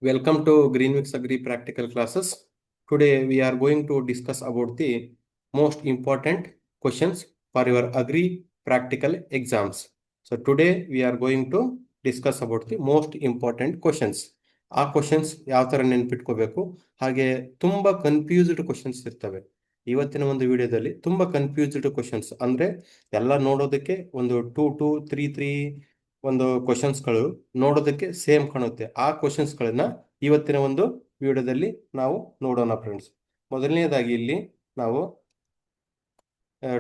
Welcome to Greenwix Agri practical classes. Today we are going to discuss about the most important questions for your agri practical exams. So today we are going to discuss about the most important questions. ಆ questions ಯಾವ ತರ ನೆನ್ಪಿಟ್ಕೋಬೇಕು, ಹಾಗೆ ತುಂಬಾ confused questions ಇರ್ತವೆ. ಇವತ್ತಿನ ಒಂದು ವಿಡಿಯೋದಲ್ಲಿ ತುಂಬಾ ಕನ್ಫ್ಯೂಸ್ಡ್ ಕ್ವಶನ್ಸ್ ಅಂದ್ರೆ ಎಲ್ಲ ನೋಡೋದಕ್ಕೆ ಒಂದು 2 2 3 3 ಒಂದು ಕ್ವಶನ್ಸ್ಗಳು ನೋಡೋದಕ್ಕೆ ಸೇಮ್ ಕಾಣುತ್ತೆ. ಆ ಕ್ವಶನ್ಸ್ಗಳನ್ನ ಇವತ್ತಿನ ಒಂದು ವಿಡಿಯೋದಲ್ಲಿ ನಾವು ನೋಡೋಣ ಫ್ರೆಂಡ್ಸ್. ಮೊದಲನೇದಾಗಿ ಇಲ್ಲಿ ನಾವು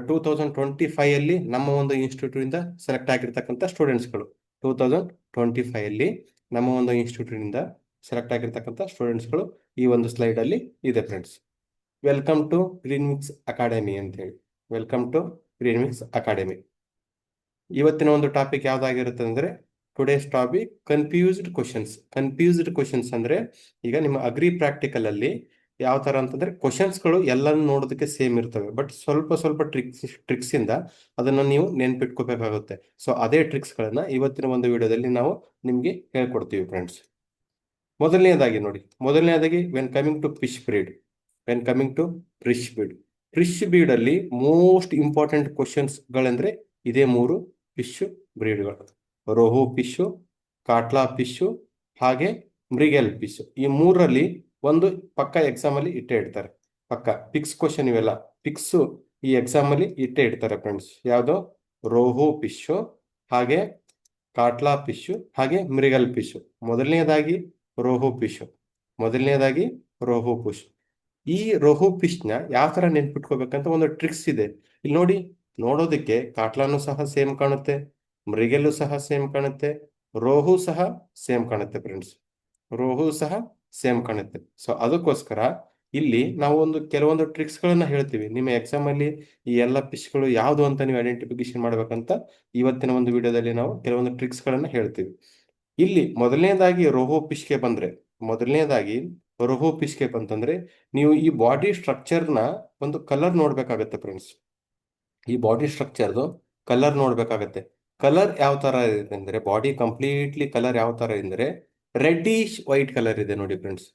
2025 ಅಲ್ಲಿ ನಮ್ಮ ಒಂದು ಇನ್ಸ್ಟಿಟ್ಯೂಟ್ ಇಂದ ಸೆಲೆಕ್ಟ್ ಆಗಿರ್ತಕ್ಕಂಥ ಸ್ಟೂಡೆಂಟ್ಸ್ಗಳು 2025 ಅಲ್ಲಿ ನಮ್ಮ ಒಂದು ಇನ್ಸ್ಟಿಟ್ಯೂಟ್ ಇಂದ ಸೆಲೆಕ್ಟ್ ಆಗಿರ್ತಕ್ಕಂಥ ಸ್ಟೂಡೆಂಟ್ಸ್ಗಳು ಈ ಒಂದು ಸ್ಲೈಡ್ ಅಲ್ಲಿ ಇದೆ friends. Welcome to Greenvix Academy ಅಂತ ಹೇಳಿ. Welcome to Greenvix Academy. ಇವತ್ತಿನ ಒಂದು ಟಾಪಿಕ್ ಯಾವ್ದಾಗಿರುತ್ತೆ ಅಂದ್ರೆ today's topic confused questions. Confused questions ಅಂದ್ರೆ ಈಗ ನಿಮ್ಮ ಅಗ್ರಿ ಪ್ರಾಕ್ಟಿಕಲ್ ಅಲ್ಲಿ ಯಾವ ತರ ಅಂತಂದ್ರೆ ಕ್ವಶನ್ಸ್ಗಳು ಎಲ್ಲಾನು ನೋಡೋದಕ್ಕೆ ಸೇಮ್ ಇರ್ತವೆ, ಬಟ್ ಸ್ವಲ್ಪ ಸ್ವಲ್ಪ ಟ್ರಿಕ್ಸ್ ಇಂದ ಅದನ್ನ ನೀವು ನೆನ್ಪಿಟ್ಕೋಬೇಕಾಗುತ್ತೆ. ಸೊ ಅದೇ ಟ್ರಿಕ್ಸ್ ಗಳನ್ನ ಇವತ್ತಿನ ಒಂದು ವಿಡಿಯೋದಲ್ಲಿ ನಾವು ನಿಮ್ಗೆ ಹೇಳ್ಕೊಡ್ತೀವಿ ಫ್ರೆಂಡ್ಸ್. ಮೊದಲನೇದಾಗಿ when coming to fish breed. Fish breed ಅಲ್ಲಿ ಮೋಸ್ಟ್ ಇಂಪಾರ್ಟೆಂಟ್ ಕ್ವಶನ್ಸ್ ಗಳಂದ್ರೆ ಇದೇ ಮೂರು ಫಿಶ್ ಬ್ರೀಡ್ಗಳು: ರೋಹು ಫಿಶು, ಕಾಟ್ಲಾ ಫಿಶು, ಹಾಗೆ ಮ್ರಿಗೆಲ್ ಫಿಶ್. ಈ ಮೂರರಲ್ಲಿ ಒಂದು ಪಕ್ಕ ಎಕ್ಸಾಮ್ ಅಲ್ಲಿ ಇಟ್ಟೇ ಇಡ್ತಾರೆ. ಪಕ್ಕ ಫಿಕ್ಸ್ ಕ್ವಶನ್ ಇವೆಲ್ಲ ಫಿಕ್ಸ್ ಈ ಎಕ್ಸಾಮ್ ಅಲ್ಲಿ ಇಟ್ಟೇ ಇಡ್ತಾರೆ ಫ್ರೆಂಡ್ಸ್. ಯಾವ್ದು? ರೋಹು ಫಿಶು, ಹಾಗೆ ಕಾಟ್ಲಾ ಫಿಶು, ಹಾಗೆ ಮ್ರಿಗಲ್ ಫಿಶು. ಮೊದಲನೇದಾಗಿ ರೋಹು ಫಿಶು. ಈ ರೋಹು ಫಿಶ್ ನ ಯಾವ ತರ ನೆನ್ಪಿಟ್ಕೋಬೇಕಂತ ಒಂದು ಟ್ರಿಕ್ಸ್ ಇದೆ. ಇಲ್ಲಿ ನೋಡಿ, ನೋಡೋದಕ್ಕೆ ಕಾಟ್ಲಾನು ಸಹ ಸೇಮ್ ಕಾಣುತ್ತೆ, ಮ್ರಿಗೆಲ್ಲು ಸಹ ಸೇಮ್ ಕಾಣುತ್ತೆ, ರೋಹು ಸಹ ಸೇಮ್ ಕಾಣುತ್ತೆ ಫ್ರೆಂಡ್ಸ್. ಸೊ ಅದಕ್ಕೋಸ್ಕರ ಇಲ್ಲಿ ನಾವು ಕೆಲವೊಂದು ಟ್ರಿಕ್ಸ್ ಗಳನ್ನ ಹೇಳ್ತೀವಿ. ನಿಮ್ಮ ಎಕ್ಸಾಮ್ ಅಲ್ಲಿ ಈ ಎಲ್ಲ ಫಿಶ್ಗಳು ಯಾವ್ದು ಅಂತ ನೀವು ಐಡೆಂಟಿಫಿಕೇಶನ್ ಮಾಡ್ಬೇಕಂತ ಇವತ್ತಿನ ಒಂದು ವಿಡಿಯೋದಲ್ಲಿ ನಾವು ಕೆಲವೊಂದು ಟ್ರಿಕ್ಸ್ ಗಳನ್ನ ಹೇಳ್ತೀವಿ. ಇಲ್ಲಿ ಮೊದಲನೇದಾಗಿ ರೋಹು ಫಿಶ್ಗೆ ಬಂತಂದ್ರೆ ನೀವು ಈ ಬಾಡಿ ಸ್ಟ್ರಕ್ಚರ್ನ ಒಂದು ಕಲರ್ ನೋಡ್ಬೇಕಾಗತ್ತೆ ಫ್ರೆಂಡ್ಸ್. ಈ ಬಾಡಿ ಸ್ಟ್ರಕ್ಚರ್ದು ಕಲರ್ ನೋಡ್ಬೇಕಾಗತ್ತೆ. ಕಲರ್ ಯಾವ ತರ ಇದೆ ಅಂದ್ರೆ, ಬಾಡಿ ಕಂಪ್ಲೀಟ್ಲಿ ಕಲರ್ ಯಾವ ತರ ಅಂದ್ರೆ ರೆಡ್ಡಿಶ್ ವೈಟ್ ಕಲರ್ ಇದೆ ನೋಡಿ ಫ್ರೆಂಡ್ಸ್.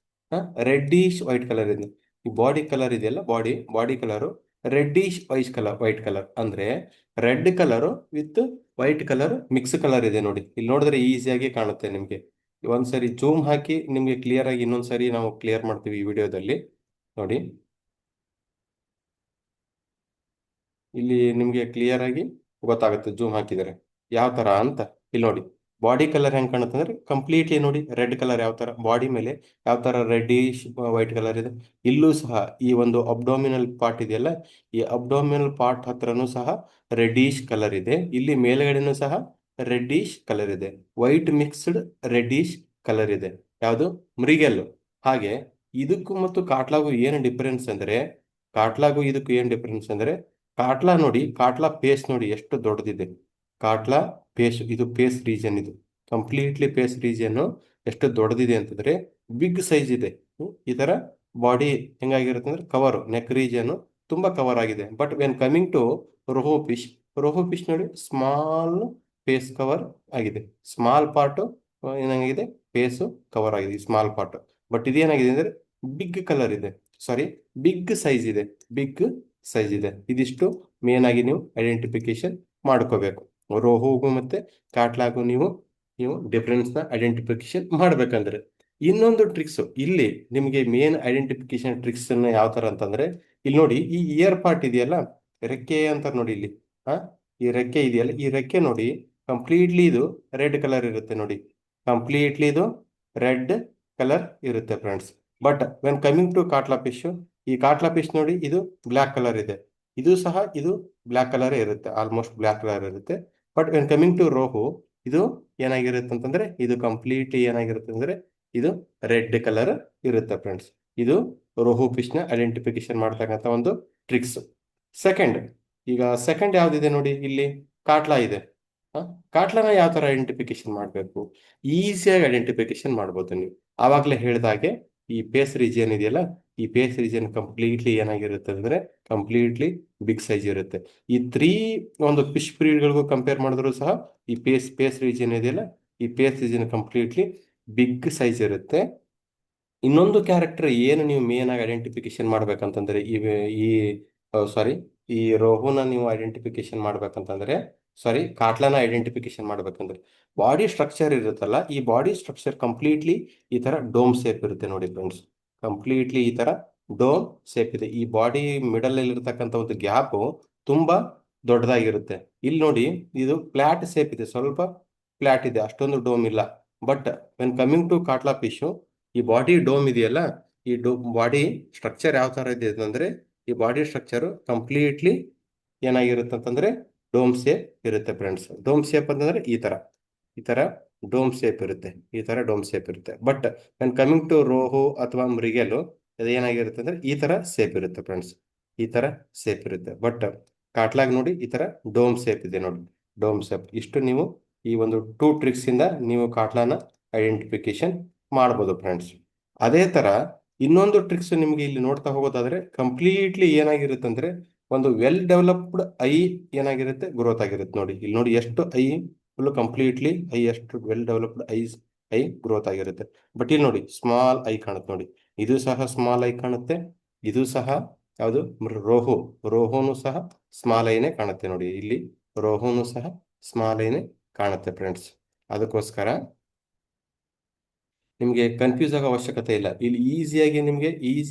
ರೆಡ್ಡಿಶ್ ವೈಟ್ ಕಲರ್ ಇದೆ. ಈ ಬಾಡಿ ಕಲರ್ ಇದೆಯಲ್ಲ, body colour reddish white colour ಅಂದ್ರೆ red colour with white colour mix colour ಇದೆ ನೋಡಿ. ಇಲ್ಲಿ ನೋಡಿದ್ರೆ ಈಸಿಯಾಗಿ ಕಾಣುತ್ತೆ ನಿಮ್ಗೆ. ಒಂದ್ಸರಿ ಜೂಮ್ ಹಾಕಿ ನಿಮ್ಗೆ ಕ್ಲಿಯರ್ ಆಗಿ ಇನ್ನೊಂದ್ಸರಿ ನಾವು ಕ್ಲಿಯರ್ ಮಾಡ್ತೀವಿ ಈ ವಿಡಿಯೋದಲ್ಲಿ. ನೋಡಿ, ಇಲ್ಲಿ ನಿಮ್ಗೆ ಕ್ಲಿಯರ್ ಆಗಿ ಗೊತ್ತಾಗುತ್ತೆ ಜೂಮ್ ಹಾಕಿದರೆ ಯಾವ ತರ ಅಂತ. ಇಲ್ಲಿ ನೋಡಿ, ಬಾಡಿ ಕಲರ್ ಹೆಂಗ್ ಕಾಣುತ್ತೆ ಅಂದ್ರೆ ಕಂಪ್ಲೀಟ್ಲಿ ನೋಡಿ ರೆಡ್ ಕಲರ್ ಯಾವ ತರ ಬಾಡಿ ಮೇಲೆ ಯಾವ ತರ ರೆಡ್ಡಿಶ್ ವೈಟ್ ಕಲರ್ ಇದೆ. ಇಲ್ಲೂ ಸಹ ಈ ಒಂದು ಅಬ್ಡೋಮಿನಲ್ ಪಾರ್ಟ್ ಇದೆಯಲ್ಲ, ಈ ಅಬ್ಡೋಮಿನಲ್ ಪಾರ್ಟ್ ಹತ್ರನೂ ಸಹ ರೆಡ್ಡಿಶ್ ಕಲರ್ ಇದೆ. ಇಲ್ಲಿ ಮೇಲ್ಗಡೆನೂ ಸಹ ರೆಡ್ಡಿಶ್ ಕಲರ್ ಇದೆ, ವೈಟ್ ಮಿಕ್ಸ್ಡ್ ರೆಡ್ಡಿಶ್ ಕಲರ್ ಇದೆ. ಯಾವುದು? ಮ್ರಿಗೆಲ್. ಹಾಗೆ ಇದಕ್ಕೂ ಮತ್ತು ಕಾಟ್ಲಾಗೂ ಏನು ಡಿಫರೆನ್ಸ್ ಅಂದ್ರೆ, ಕಾಟ್ಲಾ ನೋಡಿ, ಕಾಟ್ಲಾ ಪೇಸ್ ನೋಡಿ ಎಷ್ಟು ದೊಡ್ಡದಿದೆ. ಕಾಟ್ಲಾ ಪೇಸ್, ಇದು ಪೇಸ್ ರೀಜನ್, ಇದು ಕಂಪ್ಲೀಟ್ಲಿ ಪೇಸ್ ರೀಜನ್ ಎಷ್ಟು ದೊಡ್ಡದಿದೆ ಅಂತಂದ್ರೆ ಬಿಗ್ ಸೈಜ್ ಇದೆ. ಈ ತರ ಬಾಡಿ ಹೆಂಗಾಗಿರುತ್ತೆ ಅಂದ್ರೆ ಕವರ್, ನೆಕ್ ರೀಜನ್ ತುಂಬಾ ಕವರ್ ಆಗಿದೆ. But when coming to rohu fish ನೋಡಿ ಸ್ಮಾಲ್ ಫೇಸ್ ಕವರ್ ಆಗಿದೆ. ಸ್ಮಾಲ್ ಪಾರ್ಟ್ ಏನಾಗಿದೆ, ಫೇಸ್ ಕವರ್ ಆಗಿದೆ ಸ್ಮಾಲ್ ಪಾರ್ಟ್. ಬಟ್ ಇದೇನಾಗಿದೆ ಅಂದ್ರೆ ಬಿಗ್ ಕಲರ್ ಇದೆ, ಸಾರಿ ಬಿಗ್ ಸೈಜ್ ಇದೆ. ಇದಿಷ್ಟು ಮೇನ್ ಆಗಿ ನೀವು ಐಡೆಂಟಿಫಿಕೇಶನ್ ಮಾಡ್ಕೋಬೇಕು. ರೋಹುಗೂ ಮತ್ತೆ ಕಾಟ್ಲಾಗೂ ನೀವು ಡಿಫರೆನ್ಸ್ ನ ಐಡೆಂಟಿಫಿಕೇಶನ್ ಮಾಡ್ಬೇಕಂದ್ರೆ ಇನ್ನೊಂದು ಟ್ರಿಕ್ಸ್ ಇಲ್ಲಿ ನಿಮಗೆ ಮೇನ್ ಐಡೆಂಟಿಫಿಕೇಶನ್ ಟ್ರಿಕ್ಸ್ ಯಾವ ತರ ಅಂತಂದ್ರೆ, ಇಲ್ಲಿ ನೋಡಿ ಈ ಇಯರ್ ಪಾರ್ಟ್ ಇದೆಯಲ್ಲ, ರೆಕ್ಕೆ ಅಂತ ನೋಡಿ ಇಲ್ಲಿ. ಈ ರೆಕ್ಕೆ ಇದೆಯಲ್ಲ, ಈ ರೆಕ್ಕೆ ನೋಡಿ ಕಂಪ್ಲೀಟ್ಲಿ ಇದು ರೆಡ್ ಕಲರ್ ಇರುತ್ತೆ ನೋಡಿ. ಕಂಪ್ಲೀಟ್ಲಿ ಇದು ರೆಡ್ ಕಲರ್ ಇರುತ್ತೆ friends. But when coming to catla fish, ಈ ಕಾಟ್ಲಾ ಫಿಶ್ ನೋಡಿ ಇದು ಬ್ಲ್ಯಾಕ್ ಕಲರ್ ಇದೆ. ಇದು ಬ್ಲ್ಯಾಕ್ ಕಲರ್ ಇರುತ್ತೆ, ಆಲ್ಮೋಸ್ಟ್ ಬ್ಲ್ಯಾಕ್ ಕಲರ್ ಇರುತ್ತೆ. But when coming to rohu, ಇದು ಏನಾಗಿರುತ್ತೆ ಅಂತಂದ್ರೆ ಇದು ಕಂಪ್ಲೀಟ್ಲಿ ಏನಾಗಿರುತ್ತೆ ಅಂದ್ರೆ ಇದು ರೆಡ್ ಕಲರ್ ಇರುತ್ತೆ ಫ್ರೆಂಡ್ಸ್. ಇದು ರೋಹು ಫಿಶ್ ನ ಐಡೆಂಟಿಫಿಕೇಶನ್ ಮಾಡ್ತಕ್ಕಂಥ ಒಂದು ಟ್ರಿಕ್ಸ್. ಸೆಕೆಂಡ್ ಯಾವ್ದಿದೆ ನೋಡಿ, ಇಲ್ಲಿ ಕಾಟ್ಲಾ ಇದೆ. ಕಾಟ್ಲಾನ ಯಾವ ತರ ಐಡೆಂಟಿಫಿಕೇಶನ್ ಮಾಡಬೇಕು? ಈಸಿಯಾಗಿ ಐಡೆಂಟಿಫಿಕೇಶನ್ ಮಾಡ್ಬೋದು ನೀವು. ಆವಾಗಲೇ ಹೇಳಿದಾಗೆ ಈ ಪೇಸ್ ರೀಜಿಯನ್ ಇದೆಯಲ್ಲ, ಈ ಪೇಸ್ ರೀಜಿಯನ್ ಕಂಪ್ಲೀಟ್ಲಿ ಏನಾಗಿರುತ್ತೆ ಅಂದ್ರೆ ಕಂಪ್ಲೀಟ್ಲಿ ಬಿಗ್ ಸೈಜ್ ಇರುತ್ತೆ. ಈ ಒಂದು ಫಿಶ್ ಬ್ರೀಡ್ಗಳಿಗೂ ಕಂಪೇರ್ ಮಾಡಿದ್ರು ಸಹ ಈ ಪೇಸ್ ರೀಜಿಯನ್ ಇದೆಯಲ್ಲ, ಈ face region completely big size ಇರುತ್ತೆ. ಇನ್ನೊಂದು ಕ್ಯಾರೆಕ್ಟರ್ ಏನು ನೀವು ಮೇನ್ ಆಗಿ ಐಡೆಂಟಿಫಿಕೇಶನ್ ಮಾಡ್ಬೇಕಂತಂದ್ರೆ ಈ ಸಾರಿ ಈ ರೋಹುನ ನೀವು ಐಡೆಂಟಿಫಿಕೇಶನ್ ಮಾಡ್ಬೇಕಂತಂದ್ರೆ, ಸಾರಿ ಕಾಟ್ಲಾನ ಐಡೆಂಟಿಫಿಕೇಶನ್ ಮಾಡ್ಬೇಕಂದ್ರೆ ಬಾಡಿ ಸ್ಟ್ರಕ್ಚರ್ ಇರುತ್ತಲ್ಲ, ಈ ಬಾಡಿ ಸ್ಟ್ರಕ್ಚರ್ ಕಂಪ್ಲೀಟ್ಲಿ ಈ ತರ ಡೋಮ್ ಶೇಪ್ ಇರುತ್ತೆ ನೋಡಿ ಫ್ರೆಂಡ್ಸ್. ಕಂಪ್ಲೀಟ್ಲಿ ಈ ತರ ಡೋಮ್ ಶೇಪ್ ಇದೆ. ಈ ಬಾಡಿ ಮಿಡಲ್ ಅಲ್ಲಿ ಇರತಕ್ಕಂಥ ಒಂದು ಗ್ಯಾಪ್ ತುಂಬಾ ದೊಡ್ಡದಾಗಿರುತ್ತೆ. ಇಲ್ಲಿ ನೋಡಿ, ಇದು ಫ್ಲಾಟ್ ಶೇಪ್ ಇದೆ, ಸ್ವಲ್ಪ ಫ್ಲಾಟ್ ಇದೆ, ಅಷ್ಟೊಂದು ಡೋಮ್ ಇಲ್ಲ. But when coming to catla fish, ಈ ಬಾಡಿ ಡೋಮ್ ಇದೆಯಲ್ಲ, ಈ ಬಾಡಿ ಸ್ಟ್ರಕ್ಚರ್ ಯಾವ ತರ ಇದೆ ಅಂದ್ರೆ, ಈ ಬಾಡಿ ಸ್ಟ್ರಕ್ಚರ್ ಕಂಪ್ಲೀಟ್ಲಿ ಏನಾಗಿರುತ್ತೆ ಅಂತಂದ್ರೆ ಡೋಮ್ ಶೇಪ್ ಇರುತ್ತೆ ಫ್ರೆಂಡ್ಸ್. ಡೋಮ್ ಶೇಪ್ ಅಂತಂದ್ರೆ ಈ ತರ ಡೋಮ್ ಶೇಪ್ ಇರುತ್ತೆ, ಈ ತರ ಡೋಮ್ ಶೇಪ್ ಇರುತ್ತೆ. ಬಟ್ ನನ್ ಕಮಿಂಗ್ ಟು ರೋಹು ಅಥವಾ ಮೃಗೇಲು, ಅದು ಏನಾಗಿರುತ್ತೆ ಅಂದ್ರೆ ಈ ತರ ಶೇಪ್ ಇರುತ್ತೆ ಫ್ರೆಂಡ್ಸ್, ಈ ತರ ಶೇಪ್ ಇರುತ್ತೆ. ಬಟ್ ಕಾಟ್ಲಾಗ್ ನೋಡಿ ಈ ತರ ಡೋಮ್ ಶೇಪ್ ಇದೆ ನೋಡಿ, ಡೋಮ್ ಶೇಪ್. ಇಷ್ಟು ನೀವು ಈ ಒಂದು 2 ಟ್ರಿಕ್ಸ್ ಇಂದ ನೀವು ಕಾಟ್ಲಾನ ಐಡೆಂಟಿಫಿಕೇಶನ್ ಮಾಡ್ಬೋದು ಫ್ರೆಂಡ್ಸ್. ಅದೇ ತರ ಇನ್ನೊಂದು ಟ್ರಿಕ್ಸ್ ನಿಮ್ಗೆ ಇಲ್ಲಿ ನೋಡ್ತಾ ಹೋಗೋದಾದ್ರೆ, ಕಂಪ್ಲೀಟ್ಲಿ ಏನಾಗಿರುತ್ತೆ ಅಂದ್ರೆ ಒಂದು ವೆಲ್ ಡೆವಲಪ್ಡ್ ಐ ಏನಾಗಿರುತ್ತೆ, ಗ್ರೋತ್ ಆಗಿರುತ್ತೆ ನೋಡಿ. ಇಲ್ಲಿ ನೋಡಿ ಎಷ್ಟು ಐ ಫುಲ್ ಕಂಪ್ಲೀಟ್ಲಿ ಐ, ಎಷ್ಟು ವೆಲ್ ಡೆವಲಪ್ಡ್ ಐ ಗ್ರೋತ್ ಆಗಿರುತ್ತೆ. ಬಟ್ ಇಲ್ಲಿ ನೋಡಿ ಸ್ಮಾಲ್ ಐ ಕಾಣುತ್ತೆ ನೋಡಿ, ಇದು ಸಹ ಸ್ಮಾಲ್ ಐ ಕಾಣುತ್ತೆ, ಇದು ಸಹ ಯಾವುದು ರೋಹುನು ಸಹ ಸ್ಮಾಲ್ ಐನೇ ಕಾಣುತ್ತೆ ನೋಡಿ. ಇಲ್ಲಿ ರೋಹುನು ಸಹ ಸ್ಮಾಲ್ ಐನೇ ಕಾಣುತ್ತೆ ಫ್ರೆಂಡ್ಸ್. ಅದಕ್ಕೋಸ್ಕರ ನಿಮಗೆ ಕನ್ಫ್ಯೂಸ್ ಆಗೋ ಅವಶ್ಯಕತೆ ಇಲ್ಲ. ಇಲ್ಲಿ ಈಸಿಯಾಗಿ